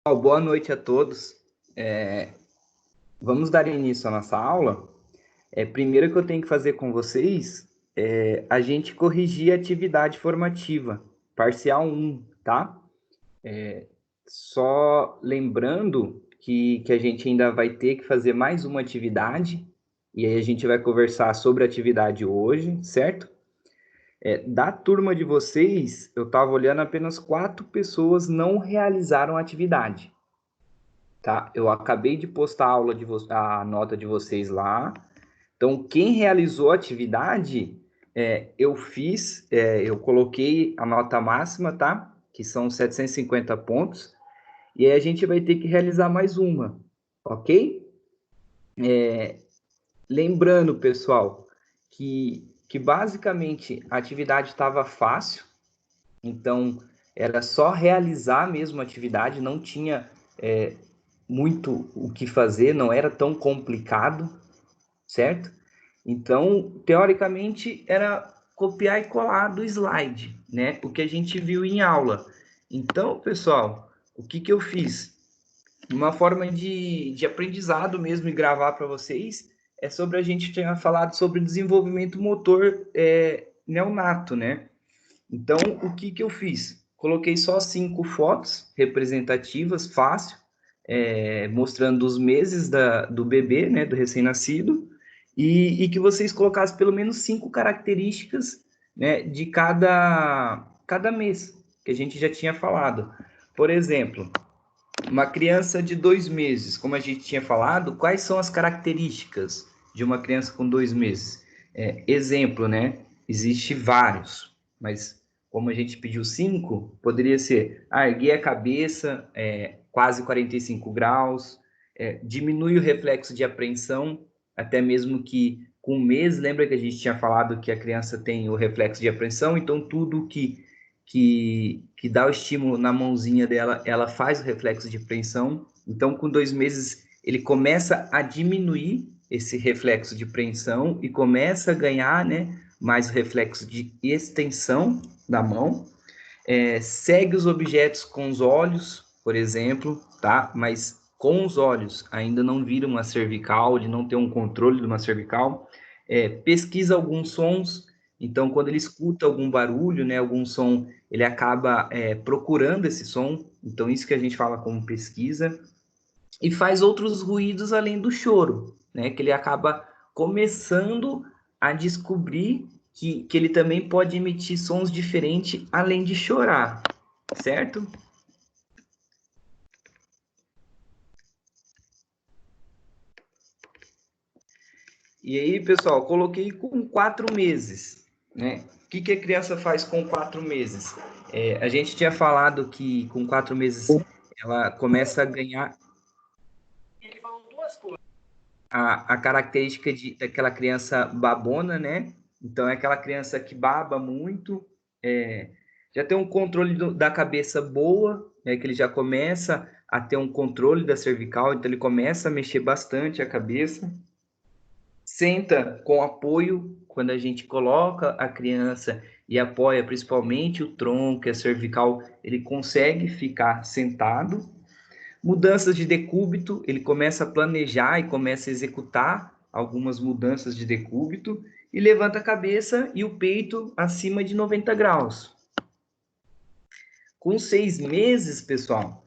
Boa noite a todos. Vamos dar início à nossa aula. Primeiro que eu tenho que fazer com vocês a gente corrigir a atividade formativa, parcial 1, tá? Só lembrando que a gente ainda vai ter que fazer mais uma atividade, e aí a gente vai conversar sobre a atividade hoje, certo? Da turma de vocês, eu estava olhando, apenas 4 pessoas não realizaram a atividade. Tá? Eu acabei de postar a nota de vocês lá. Então, quem realizou a atividade, eu coloquei a nota máxima, tá? Que são 750 pontos. E aí a gente vai ter que realizar mais uma, ok? Lembrando, pessoal, que basicamente a atividade estava fácil, então era só realizar mesmo a atividade, não tinha muito o que fazer, não era tão complicado, certo? Então, teoricamente, era copiar e colar do slide, né? O que a gente viu em aula. Então, pessoal, o que eu fiz? Uma forma de aprendizado mesmo e gravar para vocês é sobre a gente tinha falado sobre desenvolvimento motor neonato, né? Então, o que eu fiz? Coloquei só 5 fotos representativas, fácil, mostrando os meses do bebê, né, do recém-nascido, e que vocês colocassem pelo menos 5 características, né, de cada mês, que a gente já tinha falado. Por exemplo, uma criança de 2 meses, como a gente tinha falado, quais são as características de uma criança com 2 meses? Exemplo, né? Existe vários, mas como a gente pediu 5, poderia ser erguer a cabeça, quase 45 graus, diminui o reflexo de apreensão, até mesmo que com 1 mês, lembra que a gente tinha falado que a criança tem o reflexo de apreensão, então tudo que dá o estímulo na mãozinha dela, ela faz o reflexo de preensão. Então, com 2 meses, ele começa a diminuir esse reflexo de preensão e começa a ganhar, né, mais reflexo de extensão da mão. Segue os objetos com os olhos, por exemplo, tá? Mas com os olhos, ainda não vira uma cervical, ele não tem um controle de uma cervical. Pesquisa alguns sons, então quando ele escuta algum barulho, né, algum som, ele acaba procurando esse som, então isso que a gente fala como pesquisa, e faz outros ruídos além do choro, né, que ele acaba começando a descobrir que ele também pode emitir sons diferentes além de chorar, certo? E aí, pessoal, coloquei com 4 meses, né? O que a criança faz com 4 meses? A gente tinha falado que com 4 meses ela começa a ganhar a característica daquela criança babona, né? Então, é aquela criança que baba muito, já tem um controle da cabeça boa, né? Que ele já começa a ter um controle da cervical, então ele começa a mexer bastante a cabeça. Senta com apoio, quando a gente coloca a criança e apoia principalmente o tronco e a cervical, ele consegue ficar sentado. Mudanças de decúbito, ele começa a planejar e começa a executar algumas mudanças de decúbito e levanta a cabeça e o peito acima de 90 graus. Com 6 meses, pessoal,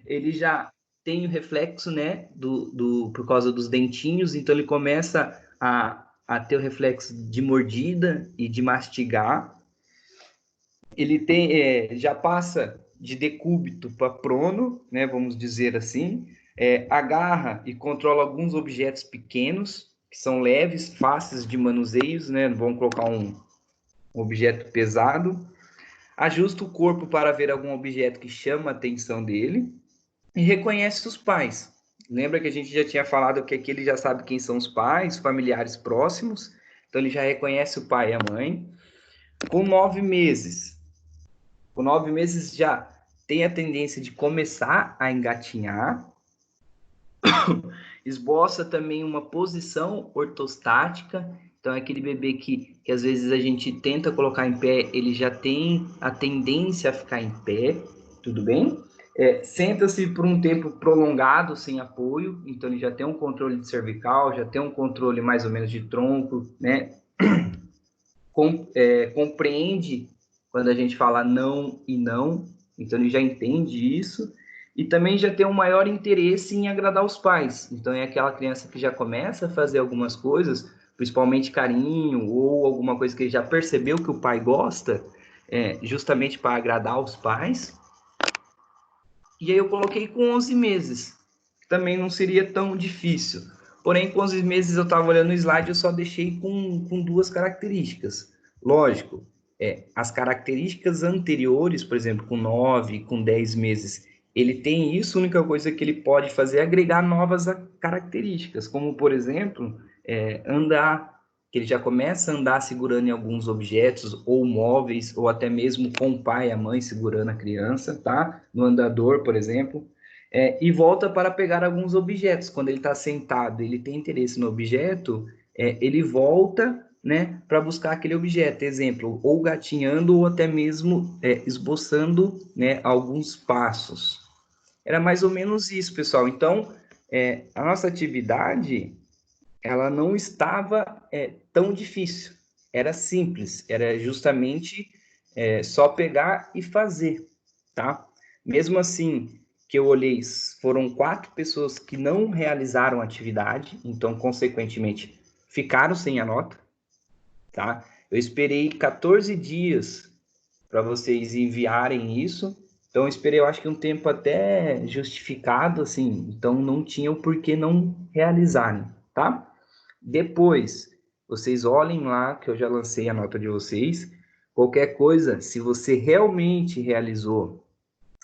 ele já tem o reflexo, né, por causa dos dentinhos, então ele começa a ter o reflexo de mordida e de mastigar. Ele já passa de decúbito para prono, né, vamos dizer assim, agarra e controla alguns objetos pequenos, que são leves, fáceis de manuseios, né, vamos colocar um objeto pesado, ajusta o corpo para ver algum objeto que chama a atenção dele, e reconhece os pais. Lembra que a gente já tinha falado que aqui ele já sabe quem são os pais, familiares próximos, então ele já reconhece o pai e a mãe. Com 9 meses, já tem a tendência de começar a engatinhar, esboça também uma posição ortostática, então é aquele bebê que às vezes a gente tenta colocar em pé, ele já tem a tendência a ficar em pé, tudo bem? Senta-se por um tempo prolongado sem apoio, então ele já tem um controle de cervical, já tem um controle mais ou menos de tronco, né? Compreende quando a gente fala não e não, então ele já entende isso, e também já tem um maior interesse em agradar os pais. Então é aquela criança que já começa a fazer algumas coisas, principalmente carinho, ou alguma coisa que ele já percebeu que o pai gosta, justamente para agradar os pais. E aí eu coloquei com 11 meses. Também não seria tão difícil. Porém, com 11 meses eu estava olhando o slide, eu só deixei com duas características. Lógico, as características anteriores, por exemplo, com 9, com 10 meses, ele tem isso, a única coisa que ele pode fazer é agregar novas características, como, por exemplo, andar, que ele já começa a andar segurando em alguns objetos ou móveis, ou até mesmo com o pai e a mãe segurando a criança, tá? No andador, por exemplo, e volta para pegar alguns objetos. Quando ele está sentado, ele tem interesse no objeto, ele volta, né, para buscar aquele objeto. Exemplo, ou gatinhando ou até mesmo esboçando, né, alguns passos. Era mais ou menos isso, pessoal. Então, a nossa atividade ela não estava tão difícil. Era simples, era justamente só pegar e fazer, tá? Mesmo assim, que eu olhei, foram 4 pessoas que não realizaram a atividade, então, consequentemente, ficaram sem a nota, tá? Eu esperei 14 dias para vocês enviarem isso, então eu esperei, eu acho que um tempo até justificado, assim, então não tinha o porquê não realizarem, tá? Depois, vocês olhem lá que eu já lancei a nota de vocês. Qualquer coisa, se você realmente realizou,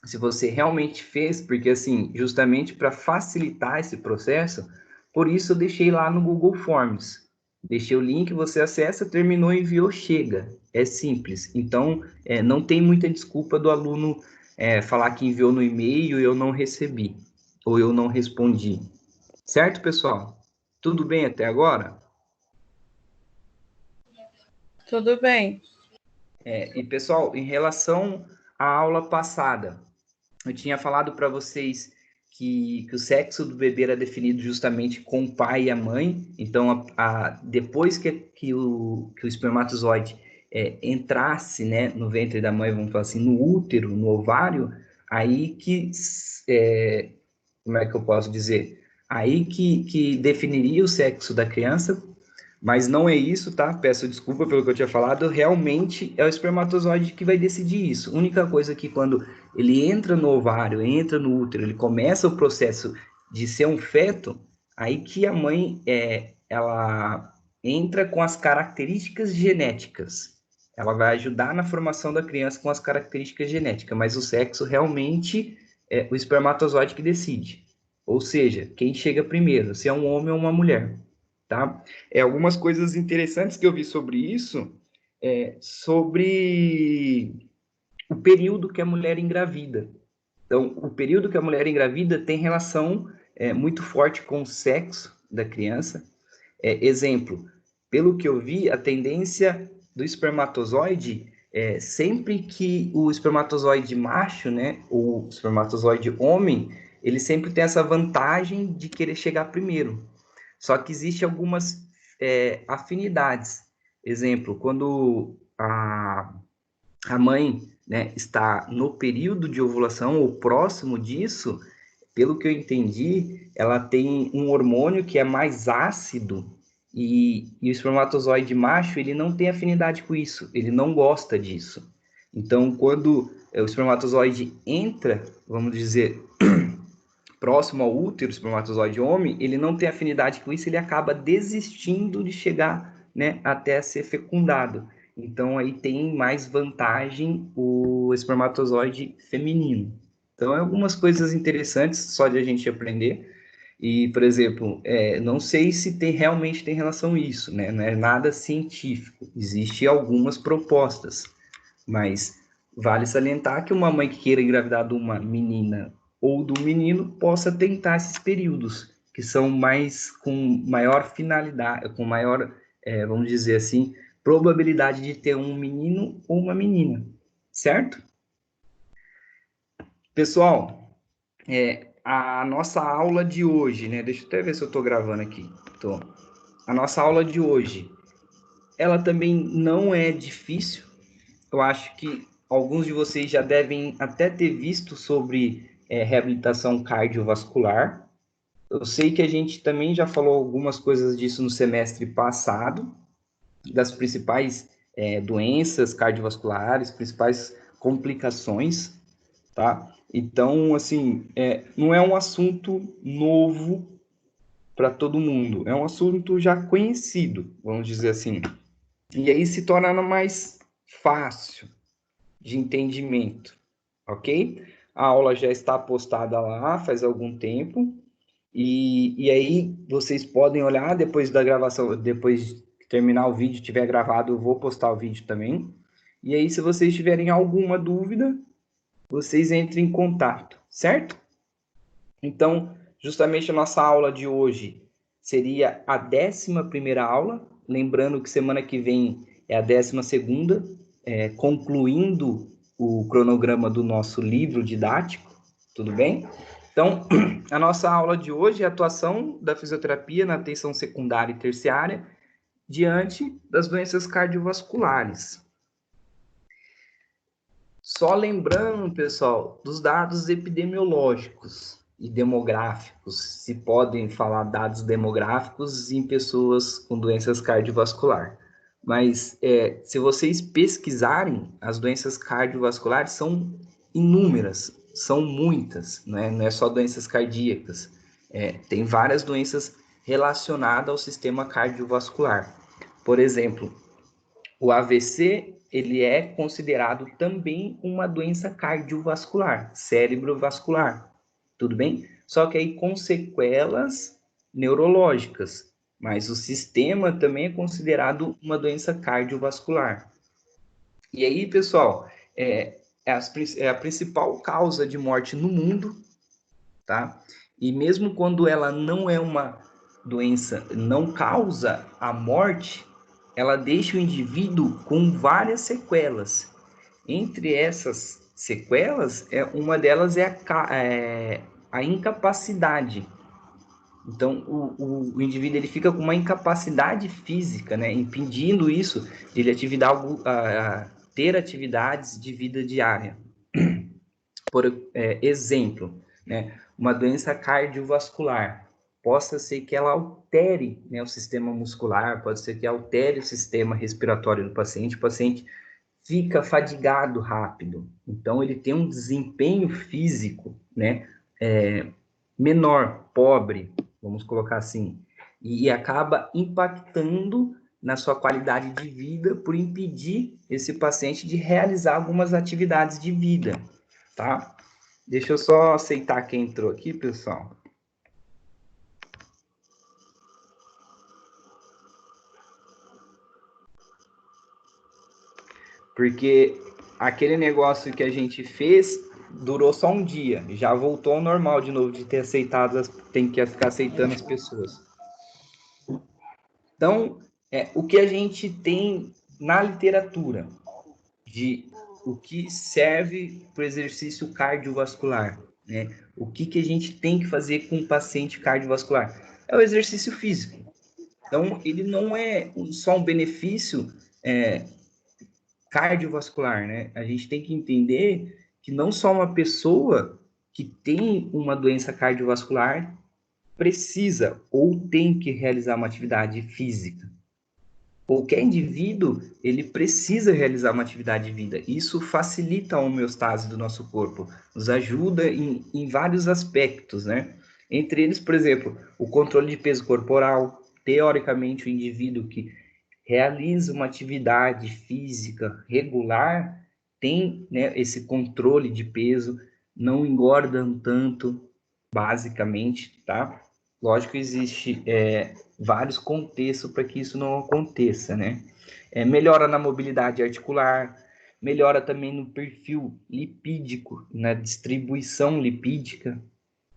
se você realmente fez, porque assim, justamente para facilitar esse processo, por isso eu deixei lá no Google Forms. Deixei o link, você acessa, terminou, enviou, chega. É simples. Então, não tem muita desculpa do aluno falar que enviou no e-mail e eu não recebi, ou eu não respondi. Certo, pessoal? Tudo bem até agora? Tudo bem. E pessoal, em relação à aula passada, eu tinha falado para vocês que o sexo do bebê era definido justamente com o pai e a mãe. Então, depois que o espermatozoide entrasse, né, no ventre da mãe, vamos falar assim, no útero, no ovário, aí que, como é que eu posso dizer? Aí que definiria o sexo da criança, mas não é isso, tá? Peço desculpa pelo que eu tinha falado. Realmente é o espermatozoide que vai decidir isso. A única coisa é que quando ele entra no ovário, entra no útero, ele começa o processo de ser um feto, aí que a mãe ela entra com as características genéticas. Ela vai ajudar na formação da criança com as características genéticas, mas o sexo realmente é o espermatozoide que decide. Ou seja, quem chega primeiro, se é um homem ou uma mulher, tá? Algumas coisas interessantes que eu vi sobre isso, sobre o período que a mulher engravida. Então, o período que a mulher engravida tem relação muito forte com o sexo da criança. Exemplo, pelo que eu vi, a tendência do espermatozoide sempre que o espermatozoide macho, né, o espermatozoide homem, ele sempre tem essa vantagem de querer chegar primeiro. Só que existe algumas afinidades. Exemplo, quando a mãe, né, está no período de ovulação ou próximo disso, pelo que eu entendi, ela tem um hormônio que é mais ácido e o espermatozoide macho ele não tem afinidade com isso, ele não gosta disso. Então, quando o espermatozoide entra, vamos dizer, próximo ao útero, o espermatozoide homem, ele não tem afinidade com isso, ele acaba desistindo de chegar, né, até ser fecundado. Então, aí tem mais vantagem o espermatozoide feminino. Então, é algumas coisas interessantes só de a gente aprender. E, por exemplo, não sei se realmente tem relação isso, né? Não é nada científico. Existem algumas propostas, mas vale salientar que uma mãe que queira engravidar de uma menina ou do menino possa tentar esses períodos, que são mais com maior finalidade, com maior, vamos dizer assim, probabilidade de ter um menino ou uma menina, certo? Pessoal, A nossa aula de hoje, né? Deixa eu até ver se eu estou gravando aqui. Tô. A nossa aula de hoje, ela também não é difícil. Eu acho que alguns de vocês já devem até ter visto sobre reabilitação cardiovascular. Eu sei que a gente também já falou algumas coisas disso no semestre passado, das principais doenças cardiovasculares, principais complicações, tá? Então, assim, não é um assunto novo para todo mundo, é um assunto já conhecido, vamos dizer assim. E aí se torna mais fácil de entendimento, ok? A aula já está postada lá faz algum tempo, e aí vocês podem olhar depois da gravação, depois que terminar o vídeo, tiver gravado, eu vou postar o vídeo também. E aí, se vocês tiverem alguma dúvida, vocês entrem em contato, certo? Então, justamente a nossa aula de hoje seria a 11ª aula, lembrando que semana que vem é a 12ª, concluindo o cronograma do nosso livro didático, tudo bem? Então, a nossa aula de hoje é a atuação da fisioterapia na atenção secundária e terciária diante das doenças cardiovasculares. Só lembrando, pessoal, dos dados epidemiológicos e demográficos, se podem falar dados demográficos em pessoas com doenças cardiovasculares. Mas se vocês pesquisarem, as doenças cardiovasculares são inúmeras, são muitas, né? Não é só doenças cardíacas. Tem várias doenças relacionadas ao sistema cardiovascular. Por exemplo, o AVC, ele é considerado também uma doença cardiovascular, cerebrovascular, tudo bem? Só que aí com sequelas neurológicas, mas o sistema também é considerado uma doença cardiovascular. E aí, pessoal, é a principal causa de morte no mundo, tá? E mesmo quando ela não é uma doença, não causa a morte, ela deixa o indivíduo com várias sequelas. Entre essas sequelas, uma delas é a incapacidade. Então, o indivíduo ele fica com uma incapacidade física, né, impedindo isso de ele ter atividades de vida diária. Por exemplo, né, uma doença cardiovascular. Possa ser que ela altere, né, o sistema muscular, pode ser que altere o sistema respiratório do paciente. O paciente fica fadigado rápido. Então, ele tem um desempenho físico, né, menor, pobre, vamos colocar assim, e acaba impactando na sua qualidade de vida por impedir esse paciente de realizar algumas atividades de vida, tá? Deixa eu só aceitar quem entrou aqui, pessoal. Porque aquele negócio que a gente fez durou só um dia, já voltou ao normal de novo, de ter aceitado, tem que ficar aceitando as pessoas. Então, o que a gente tem na literatura de o que serve para o exercício cardiovascular, né? O que a gente tem que fazer com o paciente cardiovascular? É o exercício físico. Então, ele não é só um benefício cardiovascular, né? A gente tem que entender que não só uma pessoa que tem uma doença cardiovascular precisa ou tem que realizar uma atividade física. Qualquer indivíduo, ele precisa realizar uma atividade de vida. Isso facilita a homeostase do nosso corpo, nos ajuda em vários aspectos, né? Entre eles, por exemplo, o controle de peso corporal. Teoricamente, o indivíduo que realiza uma atividade física regular tem, né, esse controle de peso, não engorda tanto, basicamente, tá? Lógico que existe vários contextos para que isso não aconteça, né? Melhora na mobilidade articular, melhora também no perfil lipídico, na distribuição lipídica,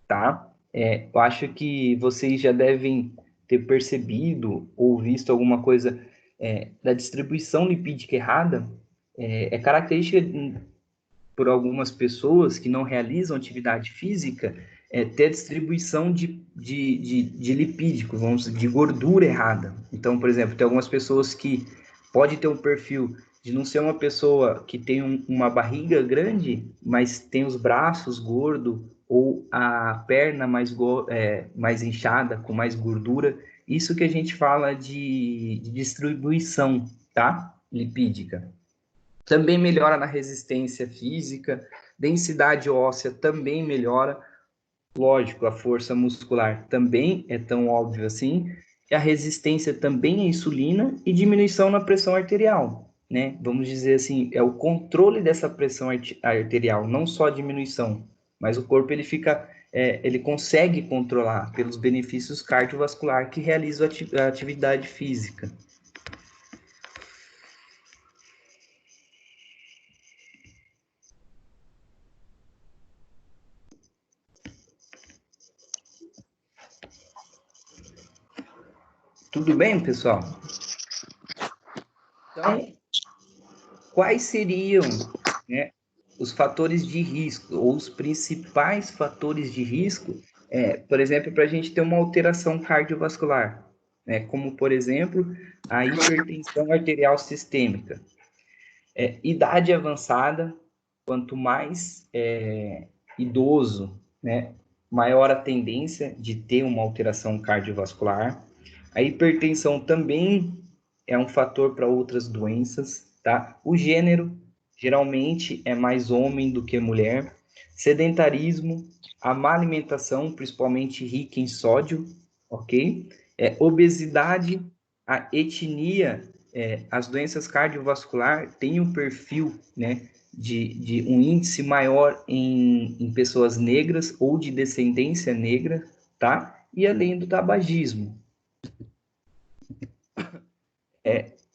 tá? Eu acho que vocês já devem ter percebido ou visto alguma coisa da distribuição lipídica errada. É característica por algumas pessoas que não realizam atividade física ter a distribuição de lipídico, vamos dizer, de gordura errada. Então, por exemplo, tem algumas pessoas que pode ter um perfil de não ser uma pessoa que tem uma barriga grande, mas tem os braços gordos ou a perna mais inchada, com mais gordura. Isso que a gente fala de distribuição, tá? Lipídica. Também melhora na resistência física, densidade óssea também melhora. Lógico, a força muscular também é tão óbvio assim. E a resistência também à insulina e diminuição na pressão arterial, né? Vamos dizer assim, é o controle dessa pressão arterial, não só a diminuição, mas o corpo ele consegue controlar pelos benefícios cardiovasculares que realiza a atividade física. Tudo bem, pessoal? Então, quais seriam, né, os fatores de risco, ou os principais fatores de risco, por exemplo, para a gente ter uma alteração cardiovascular, né, como, por exemplo, a hipertensão arterial sistêmica. Idade avançada, quanto mais idoso, né, maior a tendência de ter uma alteração cardiovascular. A hipertensão também é um fator para outras doenças, tá? O gênero geralmente é mais homem do que mulher. Sedentarismo, a má alimentação, principalmente rica em sódio, ok? Obesidade, a etnia, as doenças cardiovasculares têm um perfil, né, de um índice maior em pessoas negras ou de descendência negra, tá? E além do tabagismo.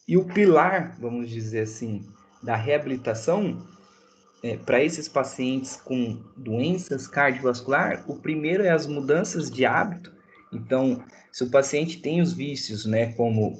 E o pilar, vamos dizer assim, da reabilitação, para esses pacientes com doenças cardiovasculares, o primeiro é as mudanças de hábito. Então, se o paciente tem os vícios, né, como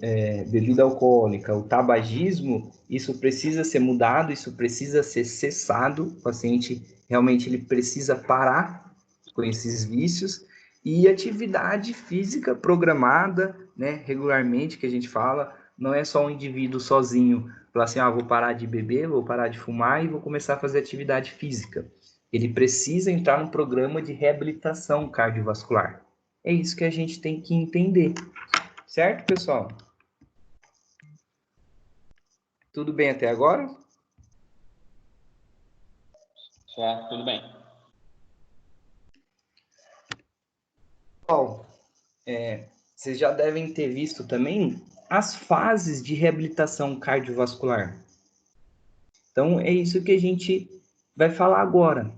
bebida alcoólica, o tabagismo, isso precisa ser mudado, isso precisa ser cessado. O paciente realmente ele precisa parar com esses vícios. E atividade física programada, né, regularmente, que a gente fala, não é só um indivíduo sozinho falar assim, vou parar de beber, vou parar de fumar e vou começar a fazer atividade física. Ele precisa entrar num programa de reabilitação cardiovascular. É isso que a gente tem que entender. Certo, pessoal? Tudo bem até agora? Certo, tudo bem. Bom, vocês já devem ter visto também as fases de reabilitação cardiovascular. Então, é isso que a gente vai falar agora,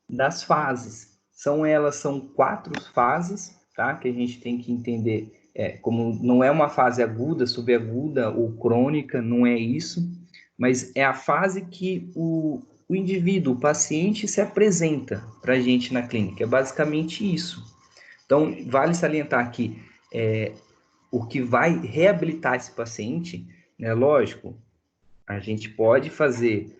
das fases. São 4 fases, tá? Que a gente tem que entender. Como não é uma fase aguda, subaguda ou crônica, não é isso, mas é a fase que o indivíduo, o paciente, se apresenta para a gente na clínica. É basicamente isso. Então, vale salientar que o que vai reabilitar esse paciente, né, lógico, a gente pode fazer,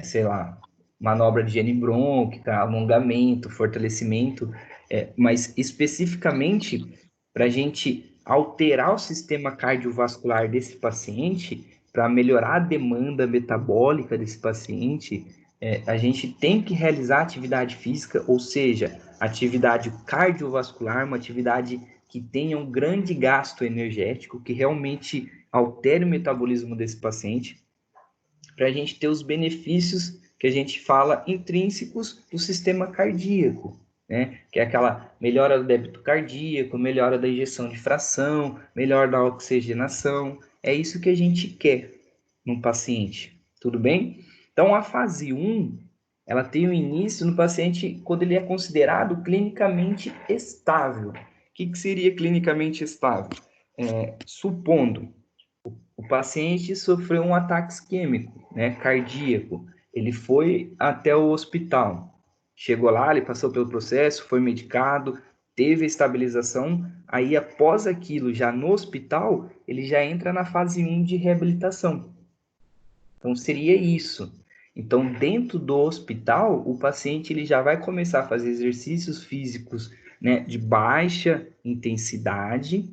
sei lá, manobra de higiene brônquica, alongamento, fortalecimento, mas especificamente para a gente alterar o sistema cardiovascular desse paciente, para melhorar a demanda metabólica desse paciente, a gente tem que realizar atividade física, ou seja, atividade cardiovascular, uma atividade que tenha um grande gasto energético, que realmente altere o metabolismo desse paciente, para a gente ter os benefícios que a gente fala intrínsecos do sistema cardíaco, né? Que é aquela melhora do débito cardíaco, melhora da injeção de fração, melhora da oxigenação. É isso que a gente quer num paciente, tudo bem? Então, a fase 1, ela tem o início no paciente quando ele é considerado clinicamente estável. O que seria clinicamente estável? Supondo o paciente sofreu um ataque isquêmico, né, cardíaco. Ele foi até o hospital. Chegou lá, ele passou pelo processo, foi medicado, teve a estabilização. Aí, após aquilo, já no hospital, ele já entra na fase 1 de reabilitação. Então, seria isso. Então, dentro do hospital, o paciente ele já vai começar a fazer exercícios físicos, né, de baixa intensidade,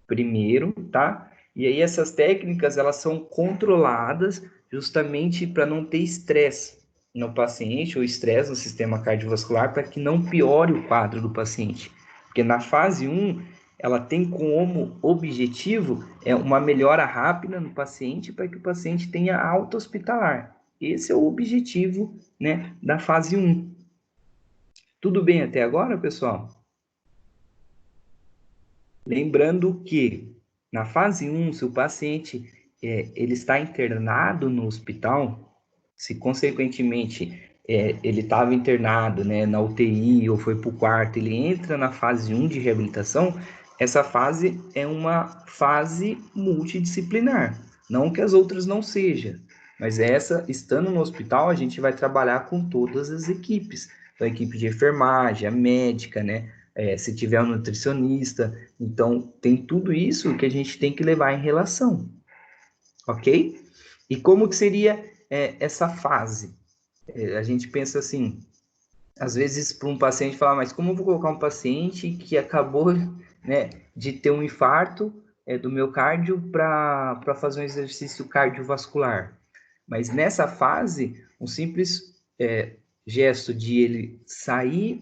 primeiro, tá? E aí essas técnicas, elas são controladas justamente para não ter estresse no paciente, ou estresse no sistema cardiovascular, para que não piore o quadro do paciente. Porque na fase 1, ela tem como objetivo uma melhora rápida no paciente, para que o paciente tenha alta hospitalar. Esse é o objetivo, né, da fase 1. Tudo bem até agora, pessoal? Lembrando que na fase 1, se o paciente ele está internado no hospital, se consequentemente ele estava internado, né, na UTI ou foi para o quarto, ele entra na fase 1 de reabilitação, essa fase é uma fase multidisciplinar. Não que as outras não sejam, mas essa, estando no hospital, a gente vai trabalhar com todas as equipes. Então, a equipe de enfermagem, a médica, né? Se tiver um nutricionista. Então, tem tudo isso que a gente tem que levar em relação, ok? E como que seria essa fase? A gente pensa assim, às vezes para um paciente falar, mas como eu vou colocar um paciente que acabou, né, de ter um infarto do miocárdio para fazer um exercício cardiovascular? Mas nessa fase, um simples gesto de ele sair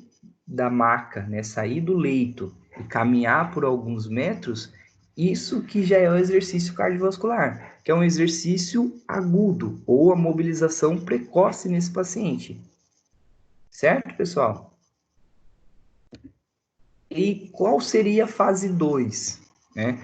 da maca, né, sair do leito e caminhar por alguns metros, isso que já é um exercício cardiovascular, que é um exercício agudo ou a mobilização precoce nesse paciente. Certo, pessoal? E qual seria a fase 2? Né?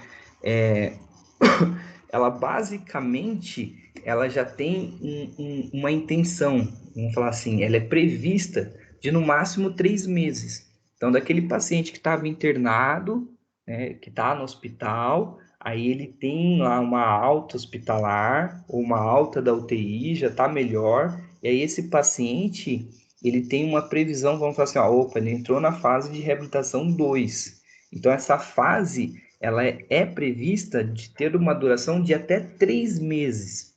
Ela basicamente ela já tem uma intenção, vamos falar assim, ela é prevista de no máximo 3 meses. Então, daquele paciente que estava internado, né, que está no hospital, aí ele tem lá uma alta hospitalar, ou uma alta da UTI, já está melhor, e aí esse paciente, ele tem uma previsão, vamos falar assim, ó, opa, ele entrou na fase de reabilitação 2. Então, essa fase ela é prevista de ter uma duração de até 3 meses.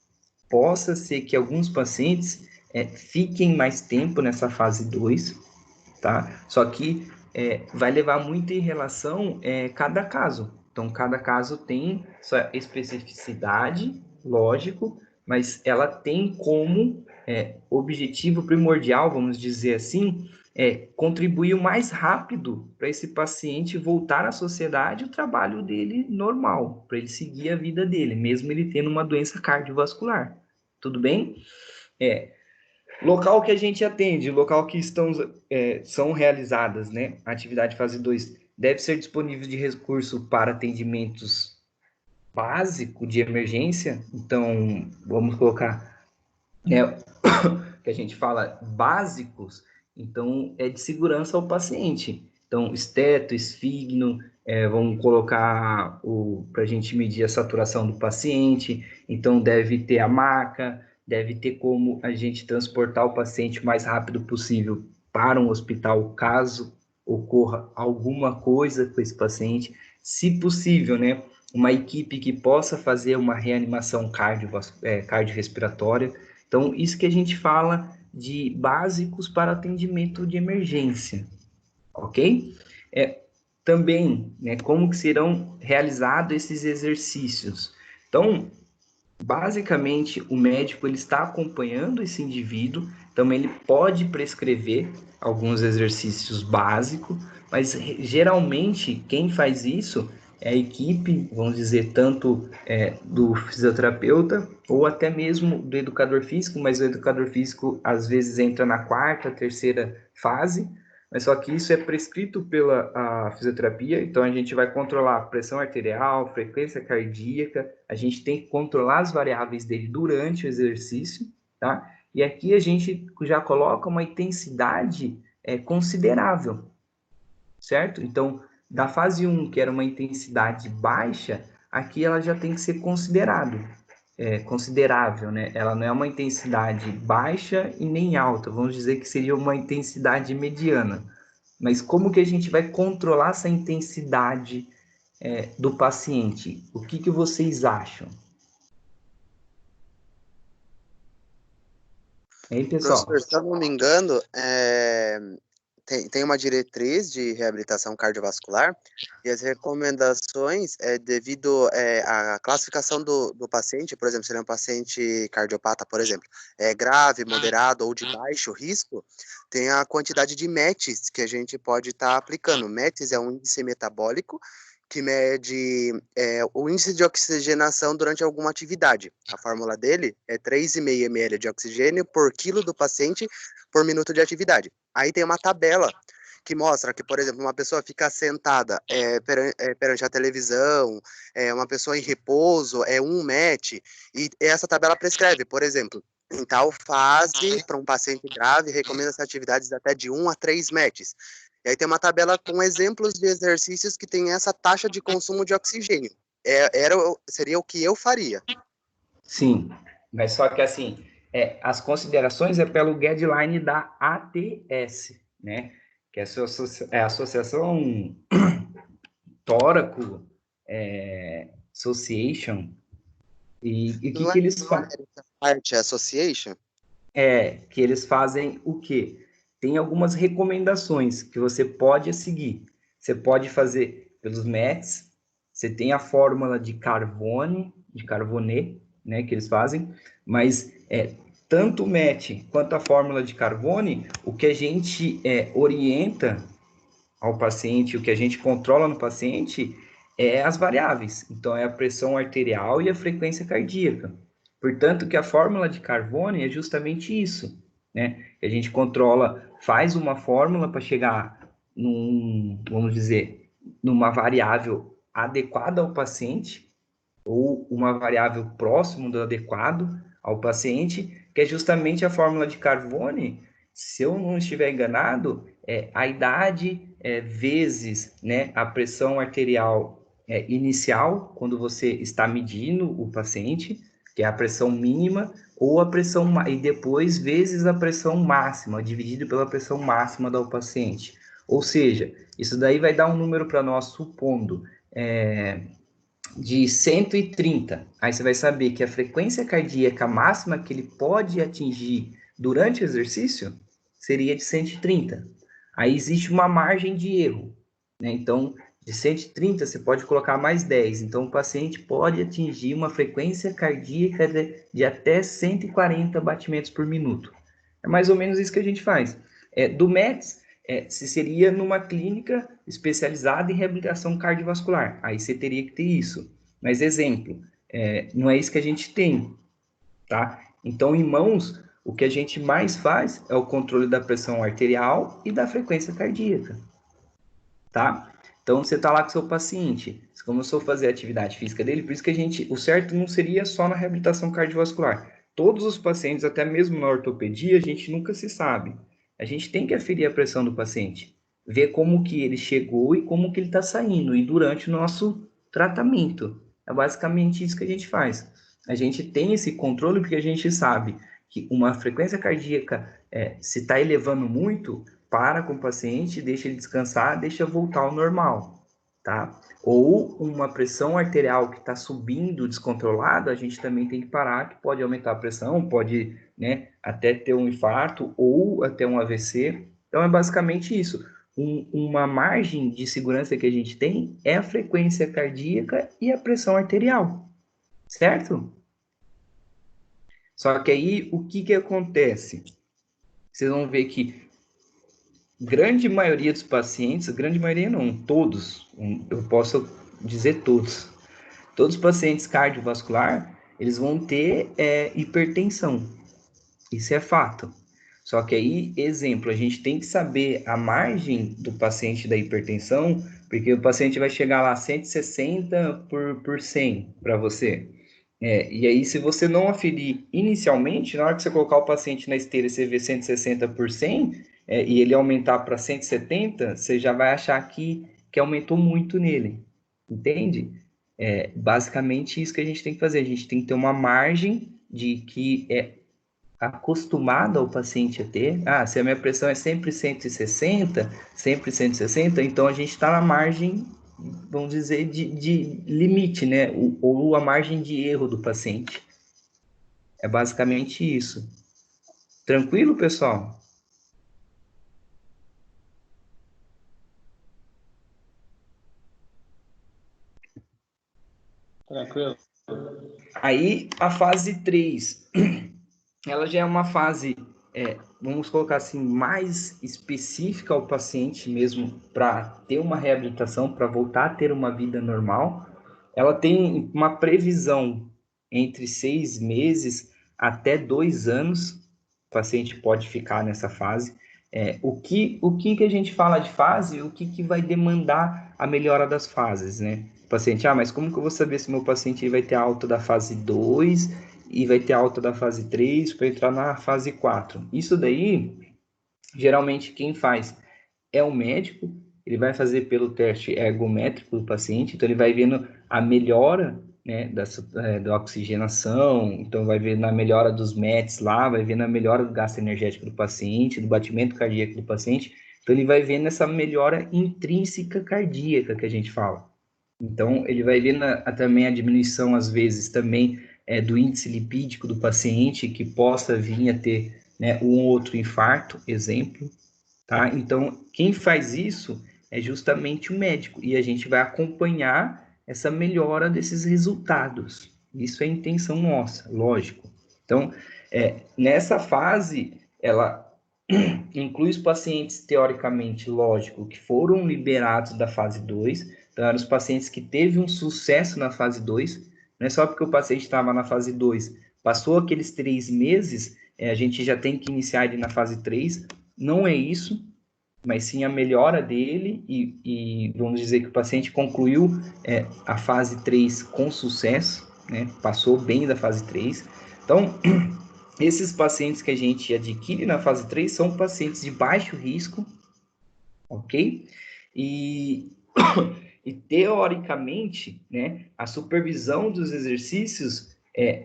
Possa ser que alguns pacientes fiquem mais tempo nessa fase 2, tá? Só que vai levar muito em relação cada caso. Então, cada caso tem sua especificidade, lógico, mas ela tem como objetivo primordial, vamos dizer assim, contribuir o mais rápido para esse paciente voltar à sociedade o trabalho dele normal, para ele seguir a vida dele, mesmo ele tendo uma doença cardiovascular. Tudo bem? Local que a gente atende, local que são realizadas, né? A atividade fase 2 deve ser disponível de recurso para atendimentos básico de emergência. Então, vamos colocar, né, que a gente fala básicos, então é de segurança ao paciente. Então, esteto, esfigno, vamos colocar para a gente medir a saturação do paciente, então deve ter a maca, deve ter como a gente transportar o paciente o mais rápido possível para um hospital, caso ocorra alguma coisa com esse paciente. Se possível, né, uma equipe que possa fazer uma reanimação cardiorrespiratória. Então, isso que a gente fala de básicos para atendimento de emergência, ok? Também, né, como que serão realizados esses exercícios? Então, basicamente, o médico ele está acompanhando esse indivíduo, então ele pode prescrever alguns exercícios básicos, mas geralmente quem faz isso é a equipe, vamos dizer, tanto do fisioterapeuta ou até mesmo do educador físico, mas o educador físico às vezes entra na quarta, terceira fase, mas só que isso é prescrito pela a fisioterapia, então a gente vai controlar a pressão arterial, frequência cardíaca, a gente tem que controlar as variáveis dele durante o exercício, tá? E aqui a gente já coloca uma intensidade considerável, certo? Então, da fase 1, que era uma intensidade baixa, aqui ela já tem que ser considerável, né? Ela não é uma intensidade baixa e nem alta, vamos dizer que seria uma intensidade mediana. Mas como que a gente vai controlar essa intensidade do paciente? O que vocês acham? Hein, pessoal? Professor, se eu não me engano, tem uma diretriz de reabilitação cardiovascular e as recomendações, devido à classificação do paciente, por exemplo, se ele é um paciente cardiopata, por exemplo, grave, moderado ou de baixo risco, tem a quantidade de METs que a gente pode estar aplicando. METs é um índice metabólico que mede o índice de oxigenação durante alguma atividade. A fórmula dele é 3,5 ml de oxigênio por quilo do paciente por minuto de atividade. Aí tem uma tabela que mostra que, por exemplo, uma pessoa fica sentada perante a televisão, uma pessoa em repouso, um MET, e essa tabela prescreve, por exemplo, em tal fase, para um paciente grave, recomenda-se atividades até de 1 a 3 METs. E aí tem uma tabela com exemplos de exercícios que tem essa taxa de consumo de oxigênio. Seria o que eu faria. Sim, mas só que assim, as considerações é pelo guideline da ATS, né? Que é a Associação Tóraco Association. E o que eles fazem? Heart Association? Que eles fazem o quê? Tem algumas recomendações que você pode seguir. Você pode fazer pelos METs, você tem a fórmula de Carbonet, né, que eles fazem, mas tanto o MET quanto a fórmula de Carbonet, o que a gente orienta ao paciente, o que a gente controla no paciente é as variáveis. Então, é a pressão arterial e a frequência cardíaca. Portanto, que a fórmula de Carbonet é justamente isso, né? A gente controla, faz uma fórmula para chegar vamos dizer, numa variável adequada ao paciente, ou uma variável próximo do adequado ao paciente, que é justamente a fórmula de Carbonet. Se eu não estiver enganado, a idade vezes, né, a pressão arterial inicial, quando você está medindo o paciente, que é a pressão mínima, ou a pressão, e depois vezes a pressão máxima, dividido pela pressão máxima do paciente. Ou seja, isso daí vai dar um número para nós, supondo de 130. Aí você vai saber que a frequência cardíaca máxima que ele pode atingir durante o exercício seria de 130. Aí existe uma margem de erro, né? Então, de 130 você pode colocar mais 10. Então, o paciente pode atingir uma frequência cardíaca de até 140 batimentos por minuto. É mais ou menos isso que a gente faz. Do METS, se seria numa clínica especializada em reabilitação cardiovascular. Aí você teria que ter isso. Mas, exemplo, não é isso que a gente tem, tá? Então, em mãos, o que a gente mais faz é o controle da pressão arterial e da frequência cardíaca, tá? Então, você está lá com o seu paciente, você começou a fazer a atividade física dele, por isso que o certo não seria só na reabilitação cardiovascular. Todos os pacientes, até mesmo na ortopedia, a gente nunca se sabe. A gente tem que aferir a pressão do paciente, ver como que ele chegou e como que ele está saindo, e durante o nosso tratamento. É basicamente isso que a gente faz. A gente tem esse controle porque a gente sabe que uma frequência cardíaca, se está elevando muito, para com o paciente, deixa ele descansar, deixa voltar ao normal, tá? Ou uma pressão arterial que está subindo descontrolada, a gente também tem que parar, que pode aumentar a pressão, pode, né, até ter um infarto ou até um AVC. Então, é basicamente isso. Uma margem de segurança que a gente tem é a frequência cardíaca e a pressão arterial, certo? Só que aí, o que acontece? Vocês vão ver que grande maioria dos pacientes, grande maioria não, todos, eu posso dizer todos os pacientes cardiovascular, eles vão ter hipertensão, isso é fato. Só que aí, exemplo, a gente tem que saber a margem do paciente da hipertensão, porque o paciente vai chegar lá 160 por 100 para você. E aí, se você não aferir inicialmente, na hora que você colocar o paciente na esteira e você vê 160 por 100, e ele aumentar para 170, você já vai achar que aumentou muito nele, entende? Basicamente isso que a gente tem que fazer, a gente tem que ter uma margem de que é acostumado ao paciente a ter. Se a minha pressão é sempre 160, sempre 160, então a gente está na margem, vamos dizer, de limite, né? Ou a margem de erro do paciente. É basicamente isso. Tranquilo, pessoal? Tranquilo. Aí, a fase 3, ela já é uma fase, vamos colocar assim, mais específica ao paciente mesmo, para ter uma reabilitação, para voltar a ter uma vida normal. Ela tem uma previsão entre 6 meses até 2 anos, o paciente pode ficar nessa fase. O que a gente fala de fase, o que vai demandar a melhora das fases, né? O paciente, mas como que eu vou saber se meu paciente vai ter alta da fase 2 e vai ter alta da fase 3 para entrar na fase 4? Isso daí, geralmente, quem faz é o médico, ele vai fazer pelo teste ergométrico do paciente, então ele vai vendo a melhora, né, da oxigenação, então vai ver na melhora dos METs lá, vai ver na melhora do gasto energético do paciente, do batimento cardíaco do paciente, então ele vai vendo essa melhora intrínseca cardíaca que a gente fala. Então ele vai vendo também a diminuição, às vezes, também do índice lipídico do paciente, que possa vir a ter, né, um outro infarto, exemplo. Tá? Então, quem faz isso é justamente o médico, e a gente vai acompanhar essa melhora desses resultados. Isso é a intenção nossa, lógico. Então, nessa fase, ela inclui os pacientes, teoricamente, lógico, que foram liberados da fase 2, então eram os pacientes que teve um sucesso na fase 2, não é só porque o paciente estava na fase 2, passou aqueles 3 meses, a gente já tem que iniciar ele na fase 3, não é isso, mas sim a melhora dele e vamos dizer que o paciente concluiu a fase 3 com sucesso, né? Passou bem da fase 3. Então, esses pacientes que a gente adquire na fase 3 são pacientes de baixo risco, ok? E, e teoricamente, né, a supervisão dos exercícios,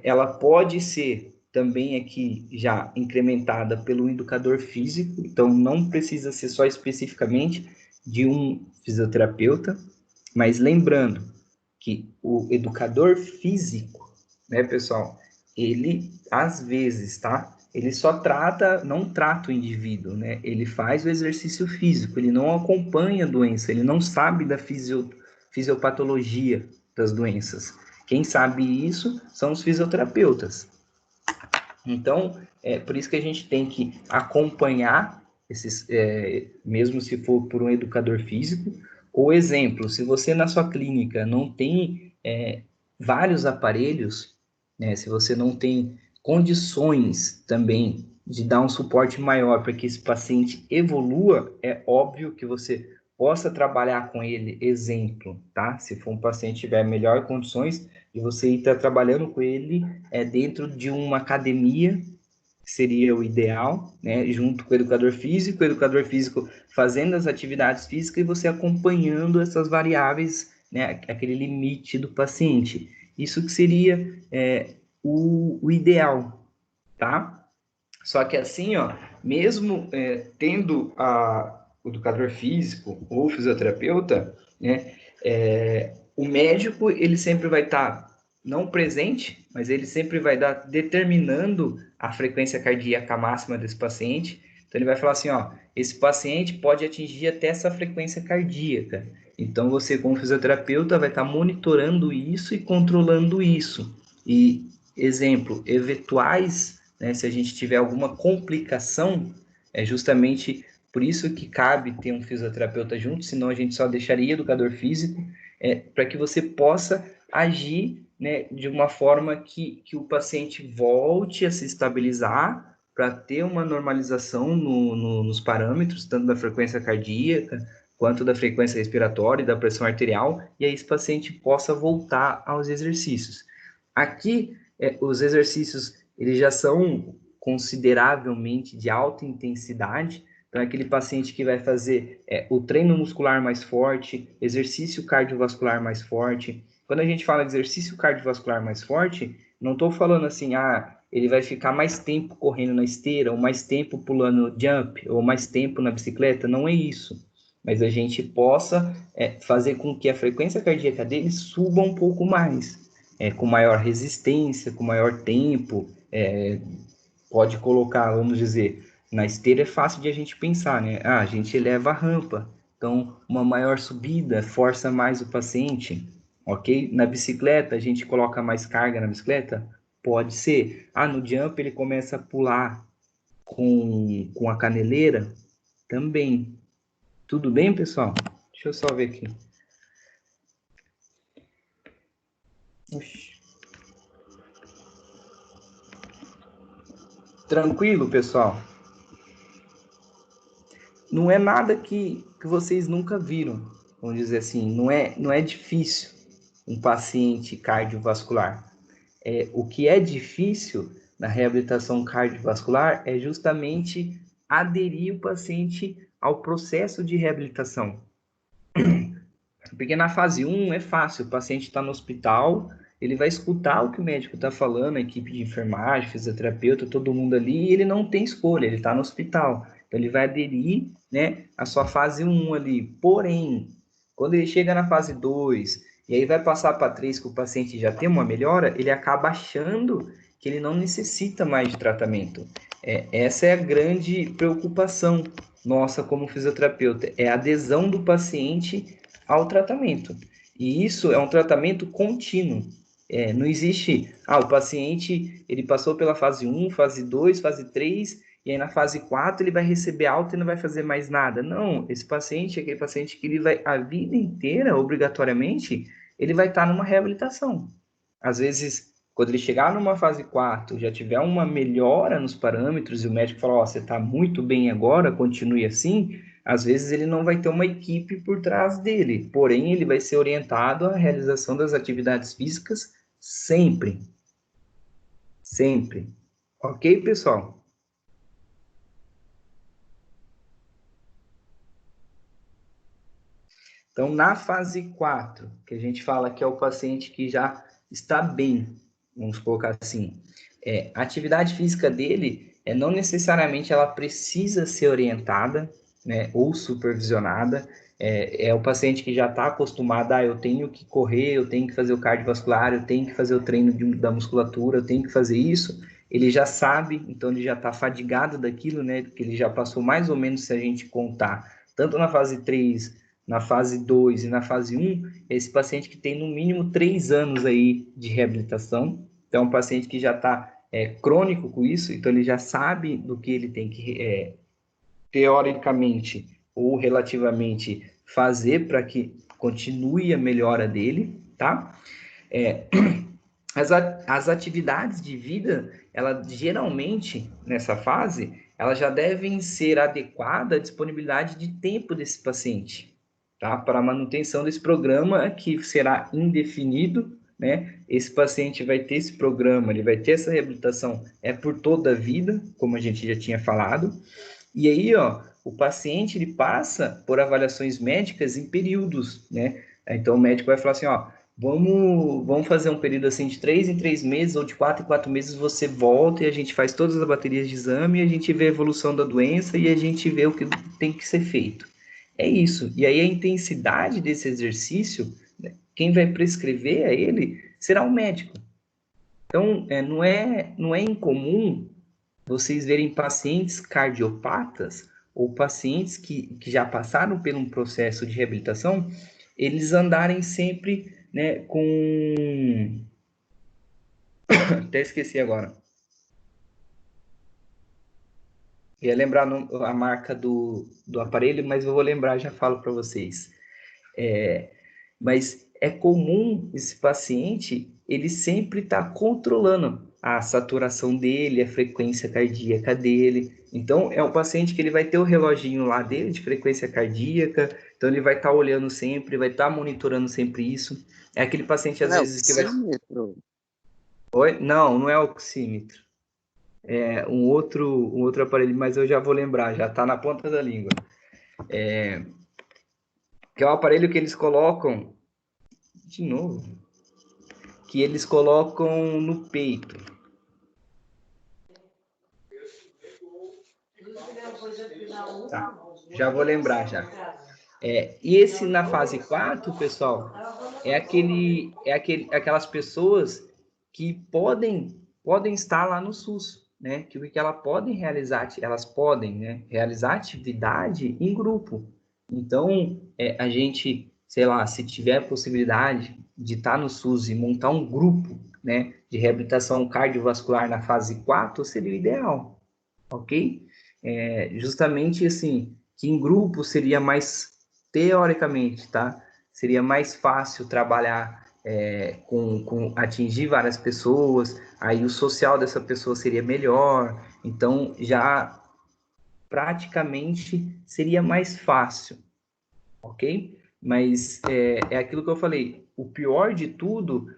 ela pode ser também aqui já incrementada pelo educador físico, então não precisa ser só especificamente de um fisioterapeuta, mas lembrando que o educador físico, né, pessoal, ele às vezes, tá? Ele só não trata o indivíduo, né? Ele faz o exercício físico, ele não acompanha a doença, ele não sabe da fisiopatologia das doenças. Quem sabe isso são os fisioterapeutas. Então, por isso que a gente tem que acompanhar esses, mesmo se for por um educador físico. Ou exemplo, se você na sua clínica não tem vários aparelhos, né, se você não tem condições também de dar um suporte maior para que esse paciente evolua, é óbvio que você possa trabalhar com ele, exemplo, tá? Se for um paciente que tiver melhores condições, de você estar trabalhando com ele dentro de uma academia, seria o ideal, né? Junto com o educador físico fazendo as atividades físicas e você acompanhando essas variáveis, né? Aquele limite do paciente. Isso que seria o ideal, tá? Só que assim, ó, mesmo tendo o educador físico ou fisioterapeuta, né? O médico, ele sempre vai estar não presente, mas ele sempre vai estar determinando a frequência cardíaca máxima desse paciente. Então, ele vai falar assim, ó, esse paciente pode atingir até essa frequência cardíaca. Então, você, como fisioterapeuta, vai estar monitorando isso e controlando isso. E, exemplo, eventuais, né, se a gente tiver alguma complicação, é justamente por isso que cabe ter um fisioterapeuta junto, senão a gente só deixaria educador físico, para que você possa agir, né, de uma forma que o paciente volte a se estabilizar para ter uma normalização nos parâmetros, tanto da frequência cardíaca, quanto da frequência respiratória e da pressão arterial, e aí esse paciente possa voltar aos exercícios. Aqui, os exercícios eles já são consideravelmente de alta intensidade, então é aquele paciente que vai fazer o treino muscular mais forte, exercício cardiovascular mais forte. Quando a gente fala de exercício cardiovascular mais forte, não estou falando assim, ele vai ficar mais tempo correndo na esteira, ou mais tempo pulando jump, ou mais tempo na bicicleta, não é isso. Mas a gente possa fazer com que a frequência cardíaca dele suba um pouco mais, com maior resistência, com maior tempo, pode colocar, vamos dizer, na esteira é fácil de a gente pensar, né? Ah, a gente eleva a rampa, então uma maior subida força mais o paciente, ok? Na bicicleta, a gente coloca mais carga na bicicleta? Pode ser. Ah, no jump ele começa a pular com a caneleira? Também. Tudo bem, pessoal? Deixa eu só ver aqui. Oxi. Tranquilo, pessoal? Não é nada que vocês nunca viram, vamos dizer assim. Não é difícil um paciente cardiovascular. O que é difícil na reabilitação cardiovascular é justamente aderir o paciente ao processo de reabilitação. Porque na fase 1 é fácil, o paciente está no hospital, ele vai escutar o que o médico está falando, a equipe de enfermagem, fisioterapeuta, todo mundo ali, e ele não tem escolha, ele está no hospital. Então ele vai aderir, né, à sua fase 1 ali. Porém, quando ele chega na fase 2, e aí vai passar para 3, que o paciente já tem uma melhora, ele acaba achando que ele não necessita mais de tratamento. Essa é a grande preocupação nossa como fisioterapeuta, é a adesão do paciente ao tratamento. E isso é um tratamento contínuo. Não existe, o paciente ele passou pela fase 1, fase 2, fase 3, e aí na fase 4 ele vai receber alta e não vai fazer mais nada. Não, esse paciente é aquele paciente que ele vai, a vida inteira, obrigatoriamente, ele vai estar numa reabilitação. Às vezes, quando ele chegar numa fase 4, já tiver uma melhora nos parâmetros, e o médico falar, você está muito bem agora, continue assim, às vezes ele não vai ter uma equipe por trás dele, porém ele vai ser orientado à realização das atividades físicas sempre. Sempre. Ok, pessoal? Então, na fase 4, que a gente fala que é o paciente que já está bem, vamos colocar assim, a atividade física dele, não necessariamente ela precisa ser orientada, né, ou supervisionada, é o paciente que já está acostumado, eu tenho que correr, eu tenho que fazer o cardiovascular, eu tenho que fazer o treino da musculatura, eu tenho que fazer isso, ele já sabe, então ele já está fadigado daquilo, né, que ele já passou mais ou menos, se a gente contar, tanto na fase 3, na fase 2 e na fase 1, esse paciente que tem no mínimo 3 anos aí de reabilitação, então é um paciente que já está crônico com isso, então ele já sabe do que ele tem que, teoricamente ou relativamente, fazer para que continue a melhora dele, tá? As atividades de vida, ela geralmente, nessa fase, elas já devem ser adequadas à disponibilidade de tempo desse paciente, tá? Para a manutenção desse programa que será indefinido, né? Esse paciente vai ter esse programa, ele vai ter essa reabilitação por toda a vida, como a gente já tinha falado. E aí, o paciente ele passa por avaliações médicas em períodos, né? Então o médico vai falar assim, vamos fazer um período assim de 3 em 3 meses ou de 4 em 4 meses você volta e a gente faz todas as baterias de exame, a gente vê a evolução da doença e a gente vê o que tem que ser feito. É isso. E aí a intensidade desse exercício, né, quem vai prescrever a ele será o médico. Então, não é incomum vocês verem pacientes cardiopatas ou pacientes que já passaram por um processo de reabilitação, eles andarem sempre, né, com... Até esqueci agora. Ia lembrar a marca do aparelho, mas eu vou lembrar, já falo para vocês. Mas é comum esse paciente, ele sempre está controlando a saturação dele, a frequência cardíaca dele. Então, é um paciente que ele vai ter o reloginho lá dele de frequência cardíaca, então ele vai estar olhando sempre, vai estar monitorando sempre isso. É aquele paciente, às vezes, que vai... Oi? Não é oxímetro. É um outro aparelho, mas eu já vou lembrar, já está na ponta da língua. Que é o aparelho que eles colocam, de novo, que eles colocam no peito. Tá, já vou lembrar já. E esse na fase 4, pessoal, aquelas pessoas que podem estar lá no SUS. né, que elas podem realizar atividade em grupo. Então, a gente, sei lá, se tiver a possibilidade de estar no SUS e montar um grupo, né, de reabilitação cardiovascular na fase 4, seria o ideal, ok? Justamente assim, que em grupo seria mais, teoricamente, tá? Seria mais fácil trabalhar com atingir várias pessoas, aí o social dessa pessoa seria melhor, então já praticamente seria mais fácil, ok? Mas é aquilo que eu falei, o pior de tudo,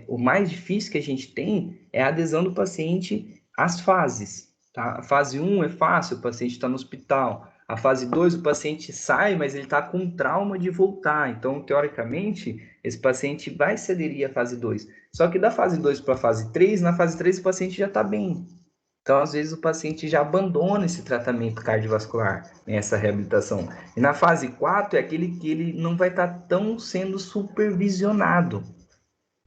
o mais difícil que a gente tem é a adesão do paciente às fases, tá? A fase 1 é fácil, o paciente está no hospital. A fase 2, o paciente sai, mas ele está com trauma de voltar. Então, teoricamente, esse paciente vai se aderir à fase 2. Só que da fase 2 para a fase 3, na fase 3 o paciente já está bem. Então, às vezes, o paciente já abandona esse tratamento cardiovascular, né, essa reabilitação. E na fase 4 é aquele que ele não vai estar tão sendo supervisionado.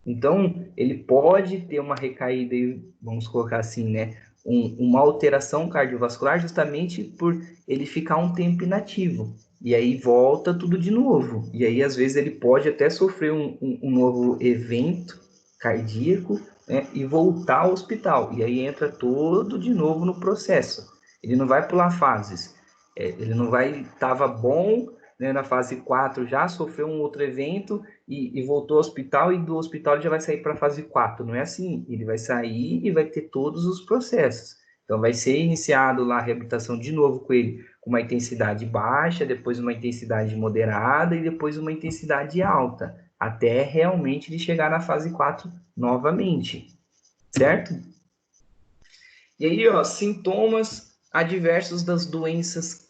Então, ele pode ter uma recaída, vamos colocar assim, né, uma alteração cardiovascular justamente por ele ficar um tempo inativo. E aí volta tudo de novo. E aí, às vezes, ele pode até sofrer um novo evento cardíaco, né, e voltar ao hospital. E aí entra todo de novo no processo. Ele não vai pular fases. Ele não vai... Estava bom, né, na fase 4 já sofreu um outro evento e voltou ao hospital, e do hospital ele já vai sair para a fase 4. Não é assim. Ele vai sair e vai ter todos os processos. Então, vai ser iniciado lá a reabilitação de novo com ele, com uma intensidade baixa, depois uma intensidade moderada e depois uma intensidade alta, até realmente ele chegar na fase 4 novamente, certo? E aí, ó, sintomas adversos das doenças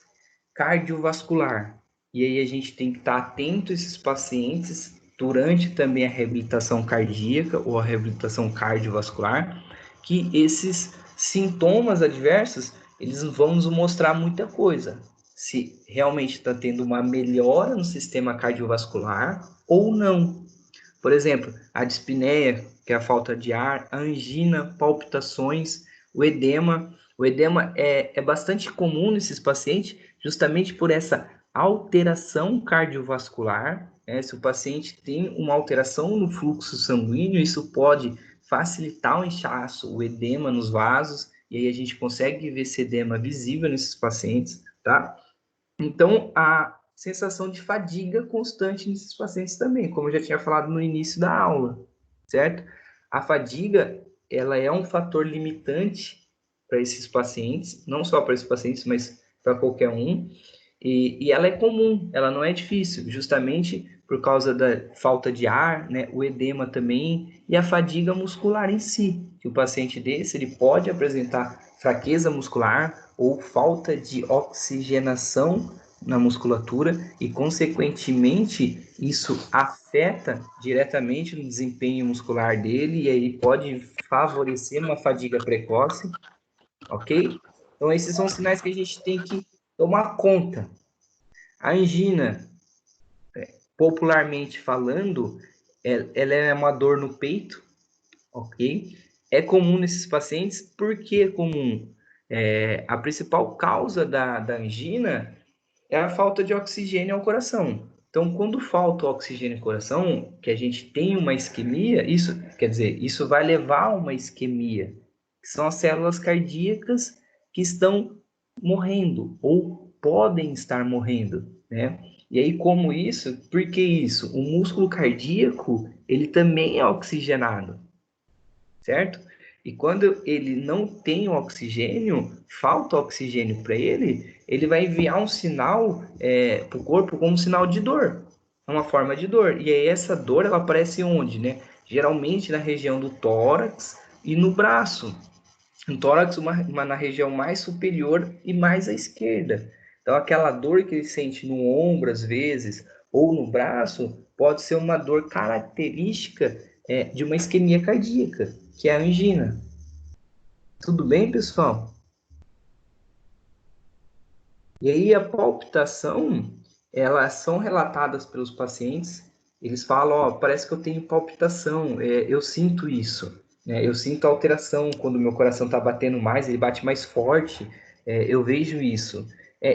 cardiovascular. E aí a gente tem que estar atento a esses pacientes durante também a reabilitação cardíaca ou a reabilitação cardiovascular, que esses sintomas adversos, eles vão nos mostrar muita coisa. Se realmente está tendo uma melhora no sistema cardiovascular ou não. Por exemplo, a dispneia, que é a falta de ar, a angina, palpitações, o edema. O edema é bastante comum nesses pacientes, justamente por essa alteração cardiovascular. Né? Se o paciente tem uma alteração no fluxo sanguíneo, isso pode facilitar o inchaço, o edema nos vasos, e aí a gente consegue ver esse edema visível nesses pacientes, tá? Então, a sensação de fadiga constante nesses pacientes também, como eu já tinha falado no início da aula, certo? A fadiga, ela é um fator limitante para esses pacientes, não só para esses pacientes, mas para qualquer um, e ela é comum, ela não é difícil, justamente por causa da falta de ar, né, o edema também, e a fadiga muscular em si, que o paciente desse, ele pode apresentar fraqueza muscular ou falta de oxigenação na musculatura e, consequentemente, isso afeta diretamente no desempenho muscular dele e aí pode favorecer uma fadiga precoce, ok? Então, esses são os sinais que a gente tem que tomar conta. A angina, popularmente falando, ela é uma dor no peito, ok? É comum nesses pacientes. Por que é comum? A principal causa da angina é a falta de oxigênio ao coração. Então, quando falta oxigênio ao coração, que a gente tem uma isquemia, isso quer dizer, isso vai levar a uma isquemia, que são as células cardíacas que estão morrendo ou podem estar morrendo, né? E aí, como isso? Por que isso? O músculo cardíaco, ele também é oxigenado, certo? E quando ele não tem o oxigênio, falta oxigênio para ele, ele vai enviar um sinal para o corpo como um sinal de dor, uma forma de dor. E aí essa dor, ela aparece onde, né? Geralmente na região do tórax e no braço. No tórax, na região mais superior e mais à esquerda. Então, aquela dor que ele sente no ombro, às vezes, ou no braço, pode ser uma dor característica de uma isquemia cardíaca, que é a angina. Tudo bem, pessoal? E aí, a palpitação, elas são relatadas pelos pacientes, eles falam, ó, parece que eu tenho palpitação, eu sinto isso. né? Eu sinto alteração quando meu coração está batendo mais, ele bate mais forte, eu vejo isso.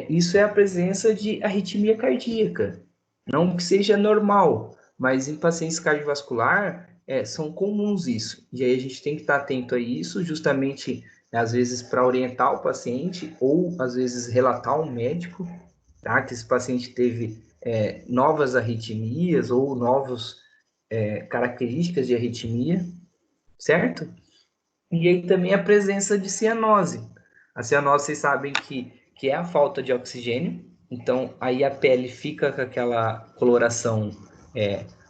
Isso é a presença de arritmia cardíaca. Não que seja normal, mas em pacientes cardiovascular, são comuns isso. E aí a gente tem que estar atento a isso, justamente, às vezes, para orientar o paciente, ou às vezes relatar ao médico, tá? Que esse paciente teve novas arritmias ou novas características de arritmia, certo? E aí também a presença de cianose. A cianose, vocês sabem que é a falta de oxigênio, então aí a pele fica com aquela coloração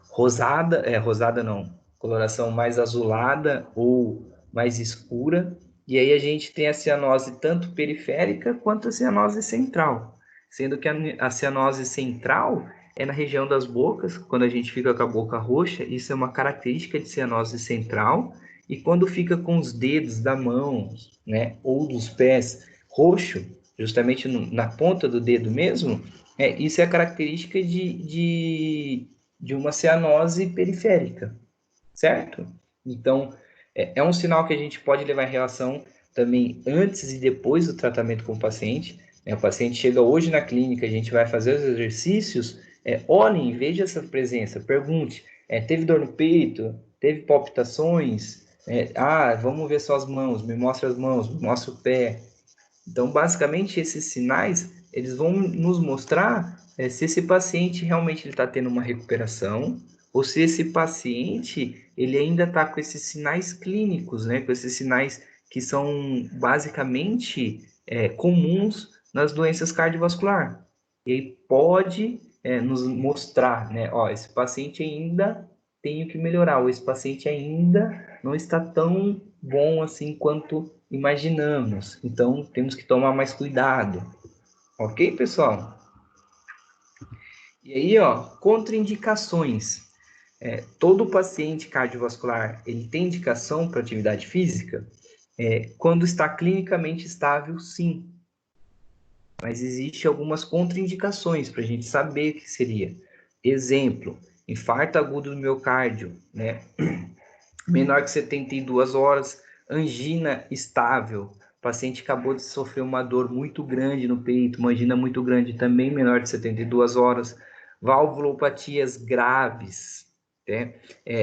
rosada, rosada não, coloração mais azulada ou mais escura, e aí a gente tem a cianose tanto periférica quanto a cianose central, sendo que a cianose central é na região das bocas, quando a gente fica com a boca roxa, isso é uma característica de cianose central, e quando fica com os dedos da mão, né, ou dos pés roxo, justamente na ponta do dedo mesmo, isso é característica de uma cianose periférica, certo? Então, é um sinal que a gente pode levar em relação também antes e depois do tratamento com o paciente. O paciente chega hoje na clínica, a gente vai fazer os exercícios, olhem, veja essa presença, pergunte, teve dor no peito, teve palpitações, vamos ver suas mãos, me mostra as mãos, me mostra o pé. Então, basicamente, esses sinais, eles vão nos mostrar se esse paciente realmente está tendo uma recuperação ou se esse paciente ele ainda está com esses sinais clínicos, né? Com esses sinais que são basicamente comuns nas doenças cardiovasculares. E aí pode nos mostrar, né? Ó, esse paciente ainda tem o que melhorar, ou esse paciente ainda não está tão bom assim quanto imaginamos. Então, temos que tomar mais cuidado. Ok, pessoal? E aí, ó, contraindicações. Todo paciente cardiovascular, ele tem indicação para atividade física? Quando está clinicamente estável, sim. Mas existe algumas contraindicações para a gente saber o que seria. Exemplo, infarto agudo do miocárdio, né? Menor que 72 horas, angina estável. O paciente acabou de sofrer uma dor muito grande no peito, uma angina muito grande, também menor de 72 horas. Valvulopatias graves, né?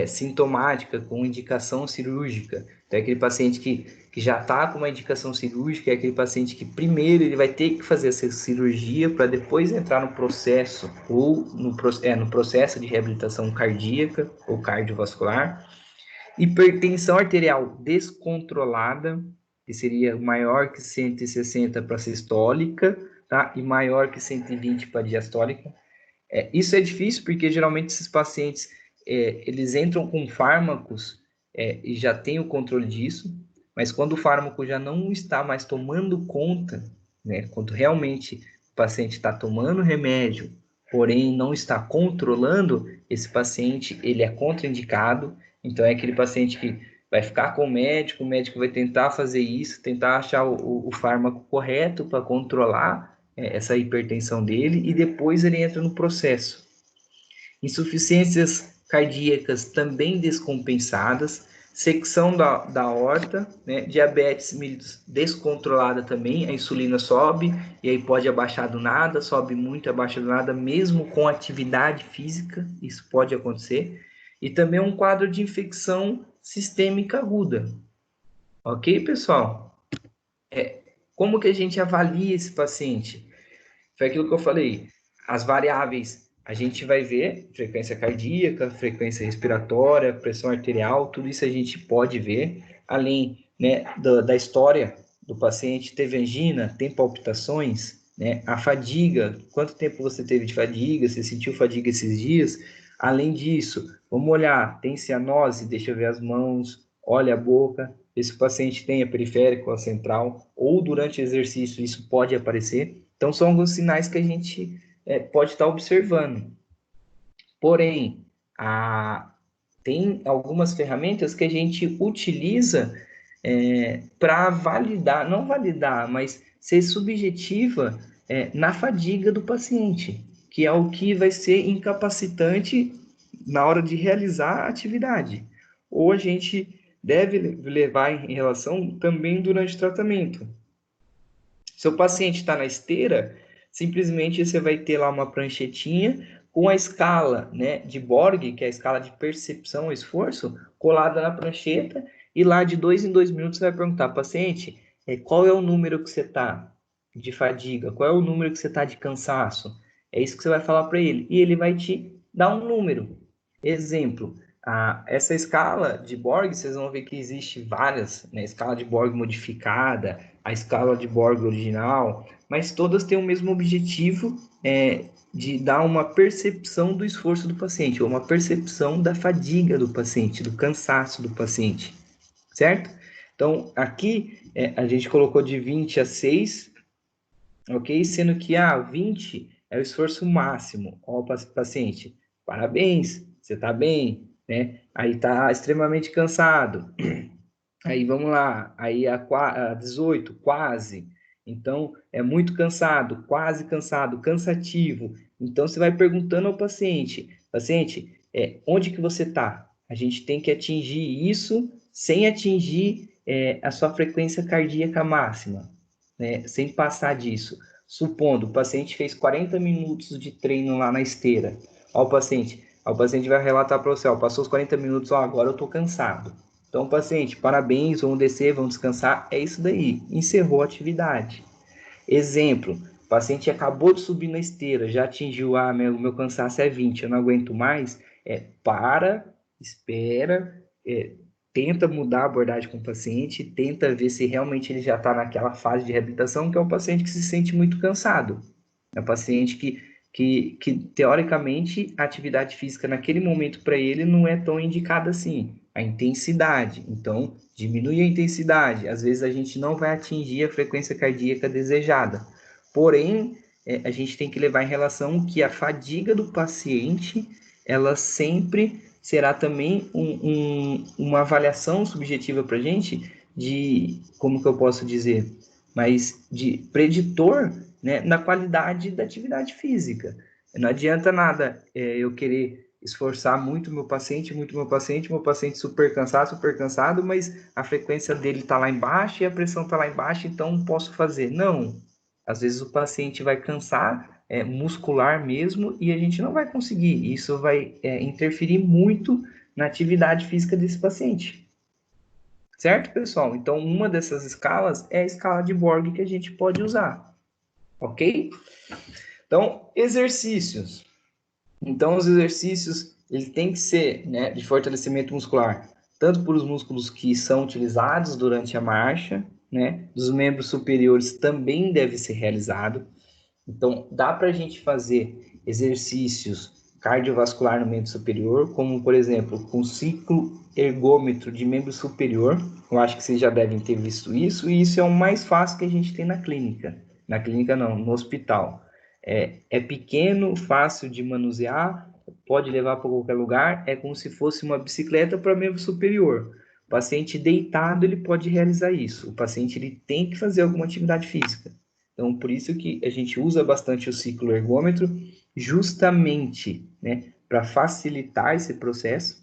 Sintomática, com indicação cirúrgica. Então, é aquele paciente que já está com uma indicação cirúrgica, é aquele paciente que primeiro ele vai ter que fazer essa cirurgia para depois entrar no processo, ou no processo de reabilitação cardíaca ou cardiovascular. Hipertensão arterial descontrolada, que seria maior que 160 para sistólica, tá? E maior que 120 para diastólica. Isso é difícil porque geralmente esses pacientes eles entram com fármacos e já tem o controle disso, mas quando o fármaco já não está mais tomando conta, né? Quando realmente o paciente está tomando remédio, porém não está controlando, esse paciente ele é contraindicado. Então, é aquele paciente que vai ficar com o médico vai tentar fazer isso, tentar achar o fármaco correto para controlar essa hipertensão dele, e depois ele entra no processo. Insuficiências cardíacas também descompensadas, secção da aorta, né? Diabetes mellitus descontrolada também, a insulina sobe, e aí pode abaixar do nada, sobe muito, abaixa do nada, mesmo com atividade física, isso pode acontecer. E também um quadro de infecção sistêmica aguda. Ok, pessoal? Como que a gente avalia esse paciente? Foi aquilo que eu falei. As variáveis, a gente vai ver frequência cardíaca, frequência respiratória, pressão arterial, tudo isso a gente pode ver. Além, né, da história do paciente, teve angina, tem palpitações, né? A fadiga, quanto tempo você teve de fadiga, você sentiu fadiga esses dias? Além disso, vamos olhar, tem cianose, deixa eu ver as mãos, olha a boca, esse paciente tem a periférica ou a central, ou durante o exercício isso pode aparecer. Então, são alguns sinais que a gente pode estar observando. Porém, tem algumas ferramentas que a gente utiliza para validar, não validar, mas ser subjetiva na fadiga do paciente, que é o que vai ser incapacitante na hora de realizar a atividade. Ou a gente deve levar em relação também durante o tratamento. Se o paciente está na esteira, simplesmente você vai ter lá uma pranchetinha com a escala, né, de Borg, que é a escala de percepção e esforço, colada na prancheta, e lá de 2 em 2 minutos você vai perguntar, paciente, qual é o número que você está de fadiga? Qual é o número que você está de cansaço? É isso que você vai falar para ele. E ele vai te dar um número. Exemplo, essa escala de Borg, vocês vão ver que existe várias, né? Escala de Borg modificada, a escala de Borg original, mas todas têm o mesmo objetivo, de dar uma percepção do esforço do paciente, ou uma percepção da fadiga do paciente, do cansaço do paciente, certo? Então, aqui a gente colocou de 20 a 6, ok? Sendo que 20 é o esforço máximo. Ó, paciente, parabéns, você está bem, né? Aí está extremamente cansado. Aí vamos lá, aí a 18, quase. Então, é muito cansado, quase cansado, cansativo. Então, você vai perguntando ao paciente, onde que você está? A gente tem que atingir isso sem atingir a sua frequência cardíaca máxima, né? Sem passar disso. Supondo, o paciente fez 40 minutos de treino lá na esteira. O paciente vai relatar para você, passou os 40 minutos, agora eu estou cansado. Então, paciente, parabéns, vamos descer, vamos descansar, é isso daí, encerrou a atividade. Exemplo, o paciente acabou de subir na esteira, já atingiu, meu cansaço é 20, eu não aguento mais, espera, tenta mudar a abordagem com o paciente, tenta ver se realmente ele já está naquela fase de reabilitação, que é um paciente que se sente muito cansado. É um paciente que teoricamente, a atividade física naquele momento para ele não é tão indicada assim. A intensidade, então, diminui a intensidade. Às vezes a gente não vai atingir a frequência cardíaca desejada. Porém, a gente tem que levar em relação que a fadiga do paciente, ela sempre será também uma avaliação subjetiva para a gente de, como que eu posso dizer, mas de preditor, né, na qualidade da atividade física. Não adianta nada eu querer esforçar muito meu paciente super cansado, mas a frequência dele está lá embaixo e a pressão está lá embaixo, então posso fazer. Não. Às vezes o paciente vai cansar, muscular mesmo, e a gente não vai conseguir. Isso vai interferir muito na atividade física desse paciente. Certo, pessoal? Então, uma dessas escalas é a escala de Borg que a gente pode usar. Ok? Então, exercícios. Então, os exercícios, eles têm que ser, né, de fortalecimento muscular, tanto por os músculos que são utilizados durante a marcha, né, dos membros superiores também deve ser realizado. Então, dá para a gente fazer exercícios cardiovascular no membro superior, como, por exemplo, com ciclo ergômetro de membro superior. Eu acho que vocês já devem ter visto isso, e isso é o mais fácil que a gente tem na clínica. Na clínica não, no hospital. É pequeno, fácil de manusear, pode levar para qualquer lugar, é como se fosse uma bicicleta para membro superior. O paciente deitado, ele pode realizar isso. O paciente ele tem que fazer alguma atividade física. Então, por isso que a gente usa bastante o ciclo ergômetro, justamente, né, para facilitar esse processo.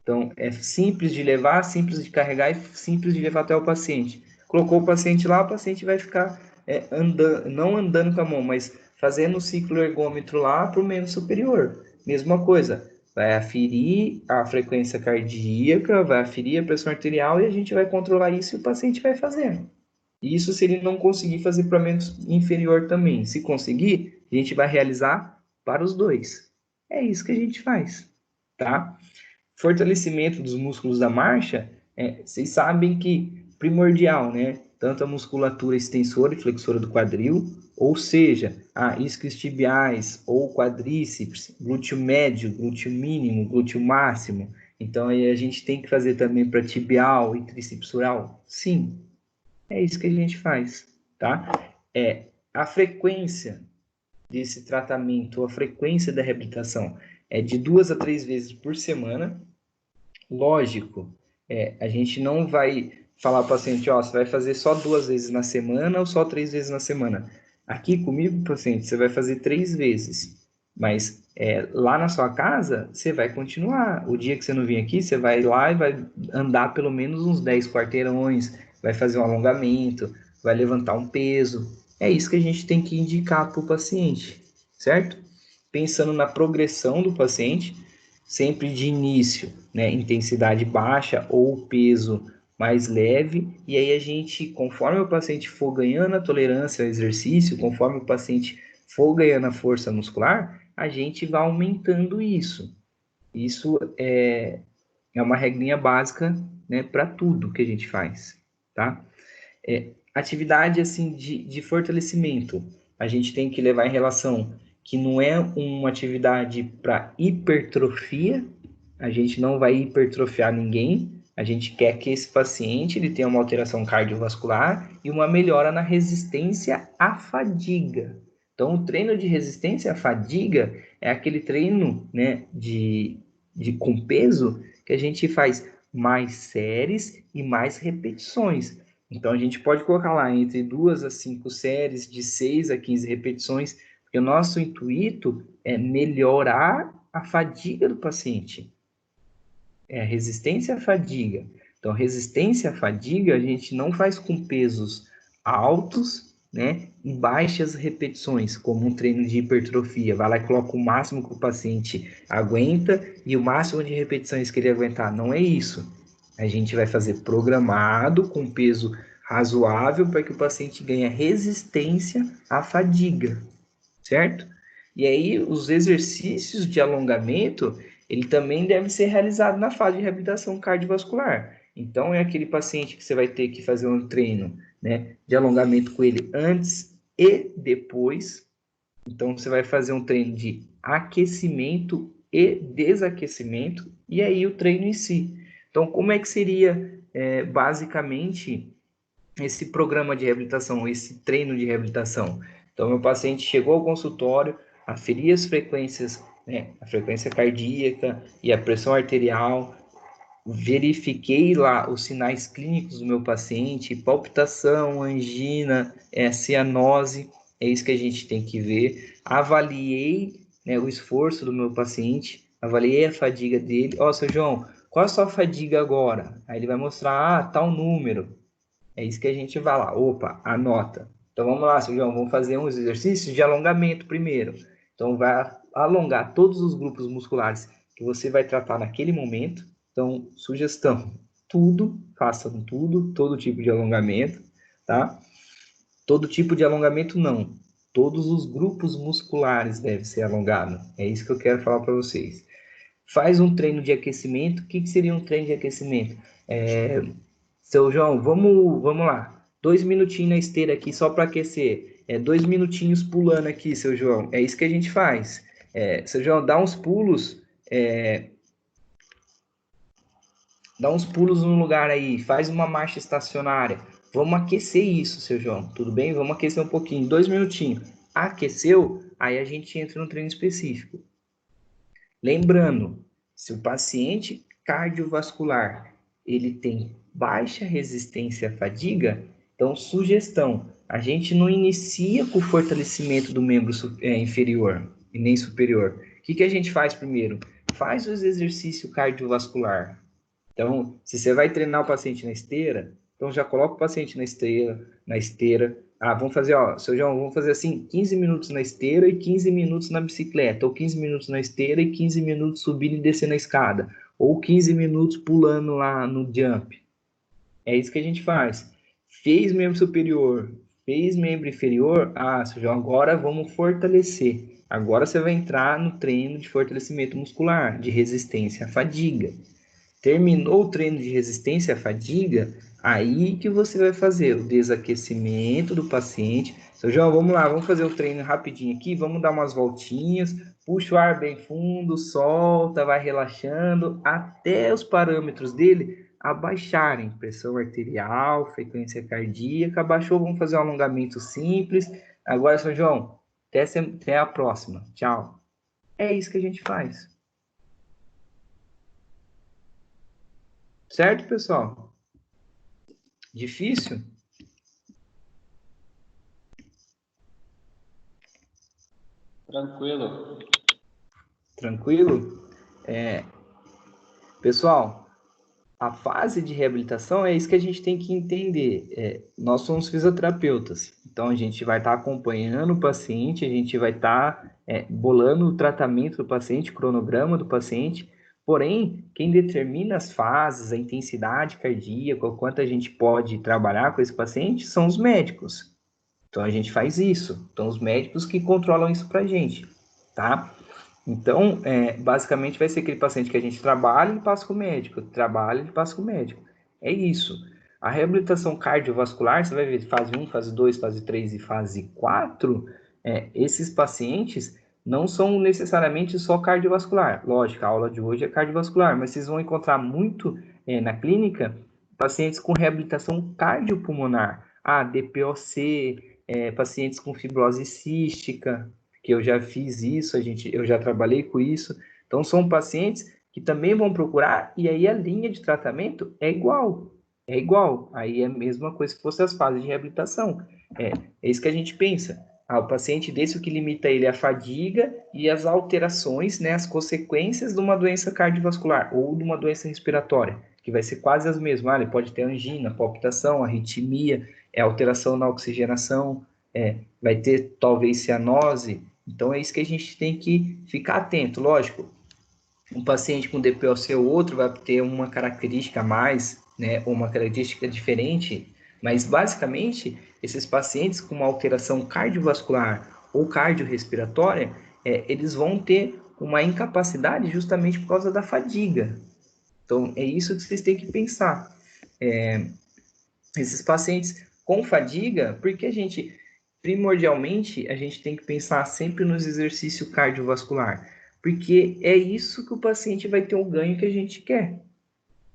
Então, é simples de levar, simples de carregar e simples de levar até o paciente. Colocou o paciente lá, o paciente vai ficar não andando com a mão, mas fazendo o ciclo ergômetro lá para o membro superior. Mesma coisa, vai aferir a frequência cardíaca, vai aferir a pressão arterial e a gente vai controlar isso e o paciente vai fazendo. Isso se ele não conseguir fazer para membro inferior também. Se conseguir, a gente vai realizar para os dois. É isso que a gente faz, tá? Fortalecimento dos músculos da marcha, vocês sabem que primordial, né? Tanto a musculatura extensora e flexora do quadril, ou seja, isquios tibiais ou quadríceps, glúteo médio, glúteo mínimo, glúteo máximo. Então, aí a gente tem que fazer também para tibial e tríceps oral? Sim, é isso que a gente faz, tá? A frequência desse tratamento, a frequência da reabilitação é de 2 a 3 vezes por semana. Lógico, a gente não vai falar ao paciente, você vai fazer só 2 vezes na semana ou só 3 vezes na semana. Aqui comigo, paciente, você vai fazer 3 vezes. Mas lá na sua casa, você vai continuar. O dia que você não vir aqui, você vai lá e vai andar pelo menos uns 10 quarteirões, vai fazer um alongamento, vai levantar um peso. É isso que a gente tem que indicar para o paciente, certo? Pensando na progressão do paciente, sempre de início, né, intensidade baixa ou peso mais leve, e aí a gente, conforme o paciente for ganhando a tolerância ao exercício, conforme o paciente for ganhando a força muscular, a gente vai aumentando isso. Isso é uma regrinha básica, né, para tudo que a gente faz, tá? Atividade, assim, de fortalecimento, a gente tem que levar em relação que não é uma atividade para hipertrofia, a gente não vai hipertrofiar ninguém, a gente quer que esse paciente ele tenha uma alteração cardiovascular e uma melhora na resistência à fadiga. Então, o treino de resistência à fadiga é aquele treino, né, com peso que a gente faz mais séries e mais repetições. Então, a gente pode colocar lá entre 2 a 5 séries, de 6 a 15 repetições, porque o nosso intuito é melhorar a fadiga do paciente. É a resistência à fadiga. Então, resistência à fadiga a gente não faz com pesos altos, né, e baixas repetições, como um treino de hipertrofia. Vai lá e coloca o máximo que o paciente aguenta e o máximo de repetições que ele aguentar. Não é isso. A gente vai fazer programado, com peso razoável, para que o paciente ganhe resistência à fadiga, certo? E aí, os exercícios de alongamento, ele também deve ser realizado na fase de reabilitação cardiovascular. Então, é aquele paciente que você vai ter que fazer um treino, né, de alongamento com ele antes e depois. Então, você vai fazer um treino de aquecimento e desaquecimento, e aí o treino em si. Então, como é que seria, basicamente, esse programa de reabilitação, esse treino de reabilitação? Então, meu paciente chegou ao consultório, aferi as frequências, né, a frequência cardíaca e a pressão arterial, verifiquei lá os sinais clínicos do meu paciente, palpitação, angina, cianose, é isso que a gente tem que ver. Avaliei, né, o esforço do meu paciente, avaliei a fadiga dele. Ó, seu João, qual a sua fadiga agora? Aí ele vai mostrar, tal número. É isso que a gente vai lá, opa, anota. Então vamos lá, seu João, vamos fazer uns exercícios de alongamento primeiro. Então vai alongar todos os grupos musculares que você vai tratar naquele momento. Então, sugestão, façam tudo, todo tipo de alongamento, tá? Todo tipo de alongamento não. Todos os grupos musculares devem ser alongados. É isso que eu quero falar para vocês. Faz um treino de aquecimento. O que seria um treino de aquecimento? Seu João, vamos lá. 2 minutinhos na esteira aqui só para aquecer. 2 minutinhos pulando aqui, seu João. É isso que a gente faz. Seu João, dá uns pulos no lugar aí, faz uma marcha estacionária. Vamos aquecer isso, seu João. Tudo bem? Vamos aquecer um pouquinho, 2 minutinhos. Aqueceu? Aí a gente entra no treino específico. Lembrando, se o paciente cardiovascular ele tem baixa resistência à fadiga, então sugestão, a gente não inicia com o fortalecimento do membro inferior e nem superior. O que a gente faz primeiro? Faz os exercícios cardiovascular. Então, se você vai treinar o paciente na esteira, então já coloca o paciente na esteira. Ah, vamos fazer, ó, seu João, vamos fazer assim, 15 minutos na esteira e 15 minutos na bicicleta, ou 15 minutos na esteira e 15 minutos subindo e descendo a escada, ou 15 minutos pulando lá no jump. É isso que a gente faz. Fez membro superior, fez membro inferior, seu João, agora vamos fortalecer. Agora você vai entrar no treino de fortalecimento muscular, de resistência à fadiga. Terminou o treino de resistência à fadiga, aí que você vai fazer o desaquecimento do paciente. Seu João, vamos lá, vamos fazer o treino rapidinho aqui, vamos dar umas voltinhas, puxa o ar bem fundo, solta, vai relaxando, até os parâmetros dele abaixarem, pressão arterial, frequência cardíaca, abaixou, vamos fazer um alongamento simples. Agora, seu João, até a próxima, tchau. É isso que a gente faz. Certo, pessoal? Difícil? Tranquilo. Tranquilo? Pessoal, a fase de reabilitação é isso que a gente tem que entender. Nós somos fisioterapeutas, então a gente vai estar acompanhando o paciente, a gente vai estar bolando o tratamento do paciente, cronograma do paciente, porém, quem determina as fases, a intensidade cardíaca, o quanto a gente pode trabalhar com esse paciente, são os médicos. Então, a gente faz isso. Então, os médicos que controlam isso para a gente, tá? Então, basicamente, vai ser aquele paciente que a gente trabalha e passa com o médico, trabalha e passa com o médico. É isso. A reabilitação cardiovascular, você vai ver fase 1, fase 2, fase 3 e fase 4, esses pacientes não são necessariamente só cardiovascular. Lógico, a aula de hoje é cardiovascular, mas vocês vão encontrar muito na clínica pacientes com reabilitação cardiopulmonar, DPOC, pacientes com fibrose cística, que eu já fiz isso, eu já trabalhei com isso. Então, são pacientes que também vão procurar, e aí a linha de tratamento é igual. É igual. Aí é a mesma coisa que fosse as fases de reabilitação. É isso que a gente pensa. O paciente desse, o que limita ele é a fadiga e as alterações, né, as consequências de uma doença cardiovascular ou de uma doença respiratória, que vai ser quase as mesmas. Ele pode ter angina, palpitação, arritmia, alteração na oxigenação, vai ter talvez cianose. Então é isso que a gente tem que ficar atento. Lógico, um paciente com DPOC ou outro vai ter uma característica a mais, né, ou uma característica diferente, mas basicamente esses pacientes com uma alteração cardiovascular ou cardiorrespiratória, eles vão ter uma incapacidade justamente por causa da fadiga. Então é isso que vocês têm que pensar. Esses pacientes com fadiga, porque primordialmente, a gente tem que pensar sempre nos exercícios cardiovascular, porque é isso que o paciente vai ter um ganho que a gente quer.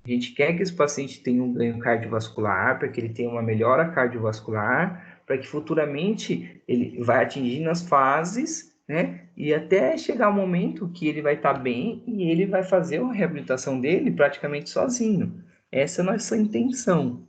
A gente quer que esse paciente tenha um ganho cardiovascular, para que ele tenha uma melhora cardiovascular, para que futuramente ele vai atingindo as fases, né? E até chegar o momento que ele vai estar bem e ele vai fazer a reabilitação dele praticamente sozinho. Essa é a nossa intenção.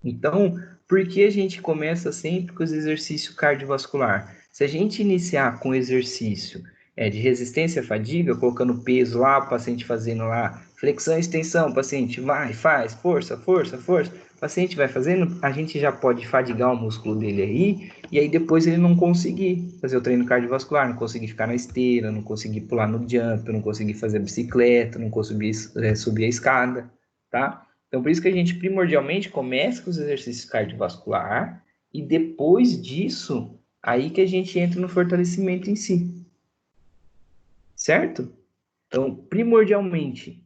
Então, por que a gente começa sempre com os exercícios cardiovascular? Se a gente iniciar com exercício de resistência à fadiga, colocando peso lá, o paciente fazendo lá, flexão e extensão, o paciente vai, faz, força, força, força, o paciente vai fazendo, a gente já pode fadigar o músculo dele aí, e aí depois ele não conseguir fazer o treino cardiovascular, não conseguir ficar na esteira, não conseguir pular no jump, não conseguir fazer bicicleta, não conseguir subir a escada, tá? Então, por isso que a gente primordialmente começa com os exercícios cardiovascular e depois disso, aí que a gente entra no fortalecimento em si. Certo? Então, primordialmente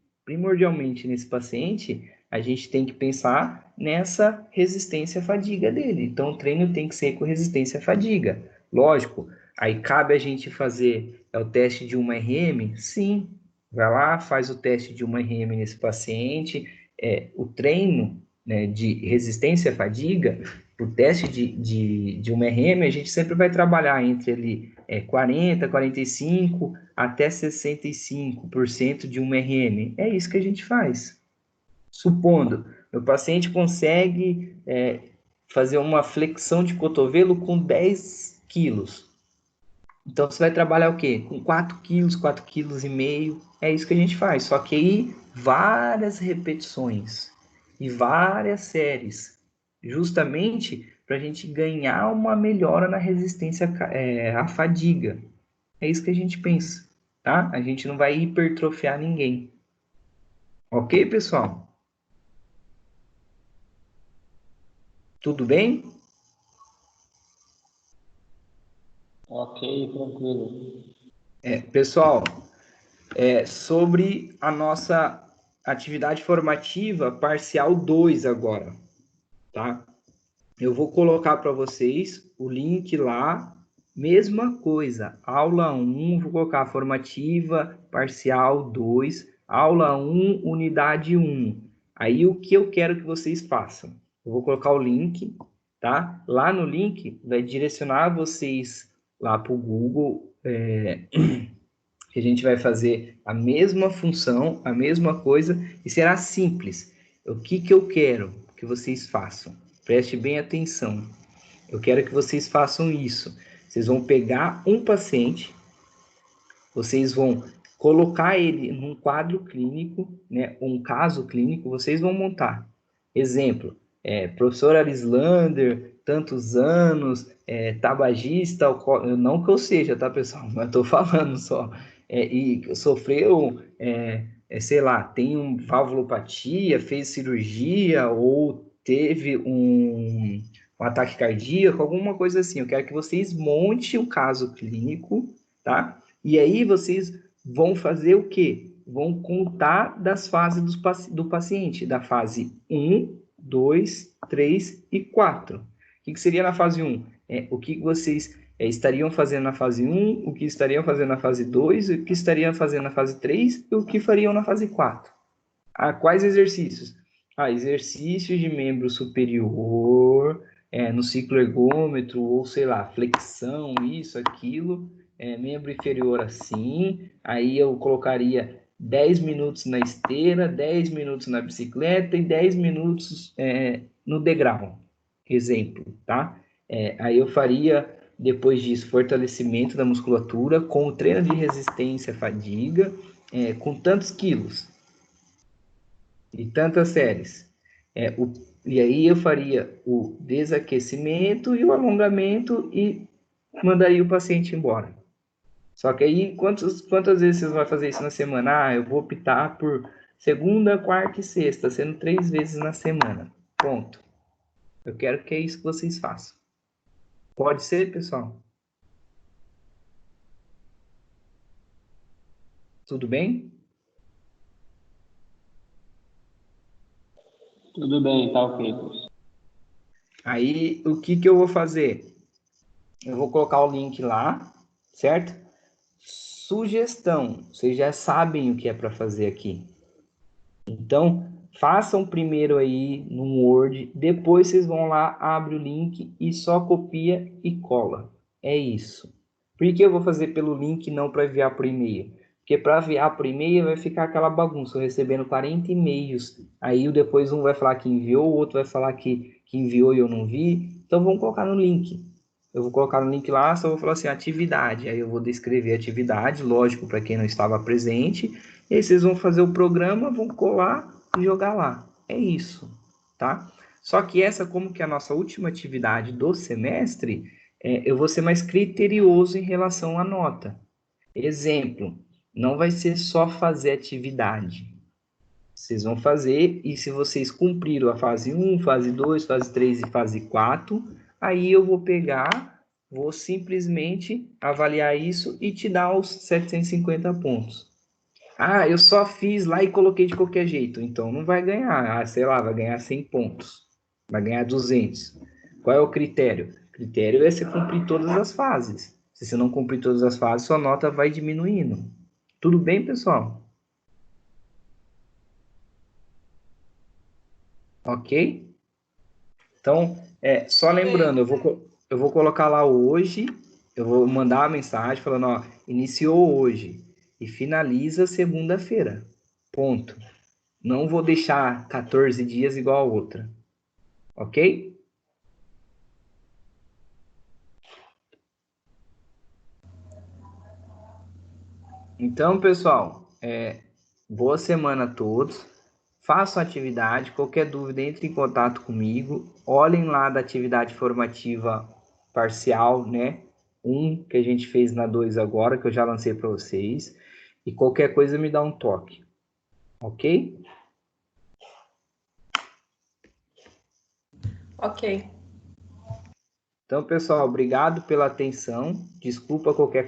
nesse paciente, a gente tem que pensar nessa resistência à fadiga dele. Então, o treino tem que ser com resistência à fadiga. Lógico, aí cabe a gente fazer o teste de 1RM? Sim. Vai lá, faz o teste de 1RM nesse paciente. O treino, né, de resistência à fadiga, o teste de 1RM, a gente sempre vai trabalhar entre ali 40, 45 até 65% de 1RM. É isso que a gente faz. Supondo, o paciente consegue fazer uma flexão de cotovelo com 10 quilos. Então, você vai trabalhar o quê? Com 4 quilos, 4,5 quilos. É isso que a gente faz. Só que aí, várias repetições e várias séries, justamente para a gente ganhar uma melhora na resistência à fadiga. É isso que a gente pensa, tá? A gente não vai hipertrofiar ninguém. Ok, pessoal? Tudo bem? Ok, tranquilo. Pessoal, sobre a nossa atividade formativa parcial 2 agora, tá? Eu vou colocar para vocês o link lá, mesma coisa, aula 1, vou colocar formativa parcial 2, aula 1, unidade 1. Aí o que eu quero que vocês façam? Eu vou colocar o link, tá? Lá no link vai direcionar vocês lá para o Google, que a gente vai fazer a mesma função, a mesma coisa, e será simples. O que eu quero que vocês façam? Preste bem atenção. Eu quero que vocês façam isso. Vocês vão pegar um paciente, vocês vão colocar ele num quadro clínico, né, um caso clínico, vocês vão montar. Exemplo, professor Arislander, tantos anos, tabagista, não que eu seja, tá, pessoal? Mas estou falando só. E sofreu, sei lá, tem valvulopatia, fez cirurgia ou teve um ataque cardíaco, alguma coisa assim. Eu quero que vocês montem um caso clínico, tá? E aí vocês vão fazer o quê? Vão contar das fases do paciente, da fase 1, 2, 3 e 4. O que seria na fase 1? O que vocês estariam fazendo na fase 1, o que estariam fazendo na fase 2, o que estariam fazendo na fase 3 e o que fariam na fase 4. Quais exercícios? Exercícios de membro superior, no ciclo ergômetro, ou sei lá, flexão, isso, aquilo, membro inferior assim, aí eu colocaria 10 minutos na esteira, 10 minutos na bicicleta e 10 minutos no degrau, exemplo, tá? Aí eu faria, depois disso, fortalecimento da musculatura com o treino de resistência à fadiga, com tantos quilos e tantas séries. E aí eu faria o desaquecimento e o alongamento e mandaria o paciente embora. Só que aí, quantas vezes você vai fazer isso na semana? Eu vou optar por segunda, quarta e sexta, sendo 3 vezes na semana. Ponto. Eu quero que é isso que vocês façam. Pode ser, pessoal? Tudo bem? Tudo bem, tá ok, professor. Aí, o que eu vou fazer? Eu vou colocar o link lá, certo? Sugestão, vocês já sabem o que é para fazer aqui. Então, façam primeiro aí no Word, depois vocês vão lá, abre o link e só copia e cola. É isso. Por que eu vou fazer pelo link e não para enviar por e-mail? Porque para enviar por e-mail vai ficar aquela bagunça, eu recebendo 40 e-mails. Aí depois um vai falar que enviou, o outro vai falar que enviou e eu não vi. Então vamos colocar no link. Eu vou colocar no link lá, só vou falar assim, atividade. Aí eu vou descrever a atividade, lógico, para quem não estava presente. E aí vocês vão fazer o programa, vão colar e jogar lá. É isso, tá? Só que essa, como que é a nossa última atividade do semestre, eu vou ser mais criterioso em relação à nota. Exemplo, não vai ser só fazer atividade. Vocês vão fazer, e se vocês cumpriram a fase 1, fase 2, fase 3 e fase 4, aí eu vou pegar, vou simplesmente avaliar isso e te dar os 750 pontos. Eu só fiz lá e coloquei de qualquer jeito. Então, não vai ganhar. Sei lá, vai ganhar 100 pontos. Vai ganhar 200. Qual é o critério? O critério é você cumprir todas as fases. Se você não cumprir todas as fases, sua nota vai diminuindo. Tudo bem, pessoal? Ok? Então, só lembrando, eu vou colocar lá hoje, eu vou mandar uma mensagem falando, ó, iniciou hoje e finaliza segunda-feira. Ponto. Não vou deixar 14 dias igual a outra. Ok? Então, pessoal, boa semana a todos. Façam atividade. Qualquer dúvida, entre em contato comigo. Olhem lá da atividade formativa parcial, né? Que a gente fez na 2 agora, que eu já lancei para vocês. E qualquer coisa me dá um toque. Ok? Ok. Então, pessoal, obrigado pela atenção. Desculpa qualquer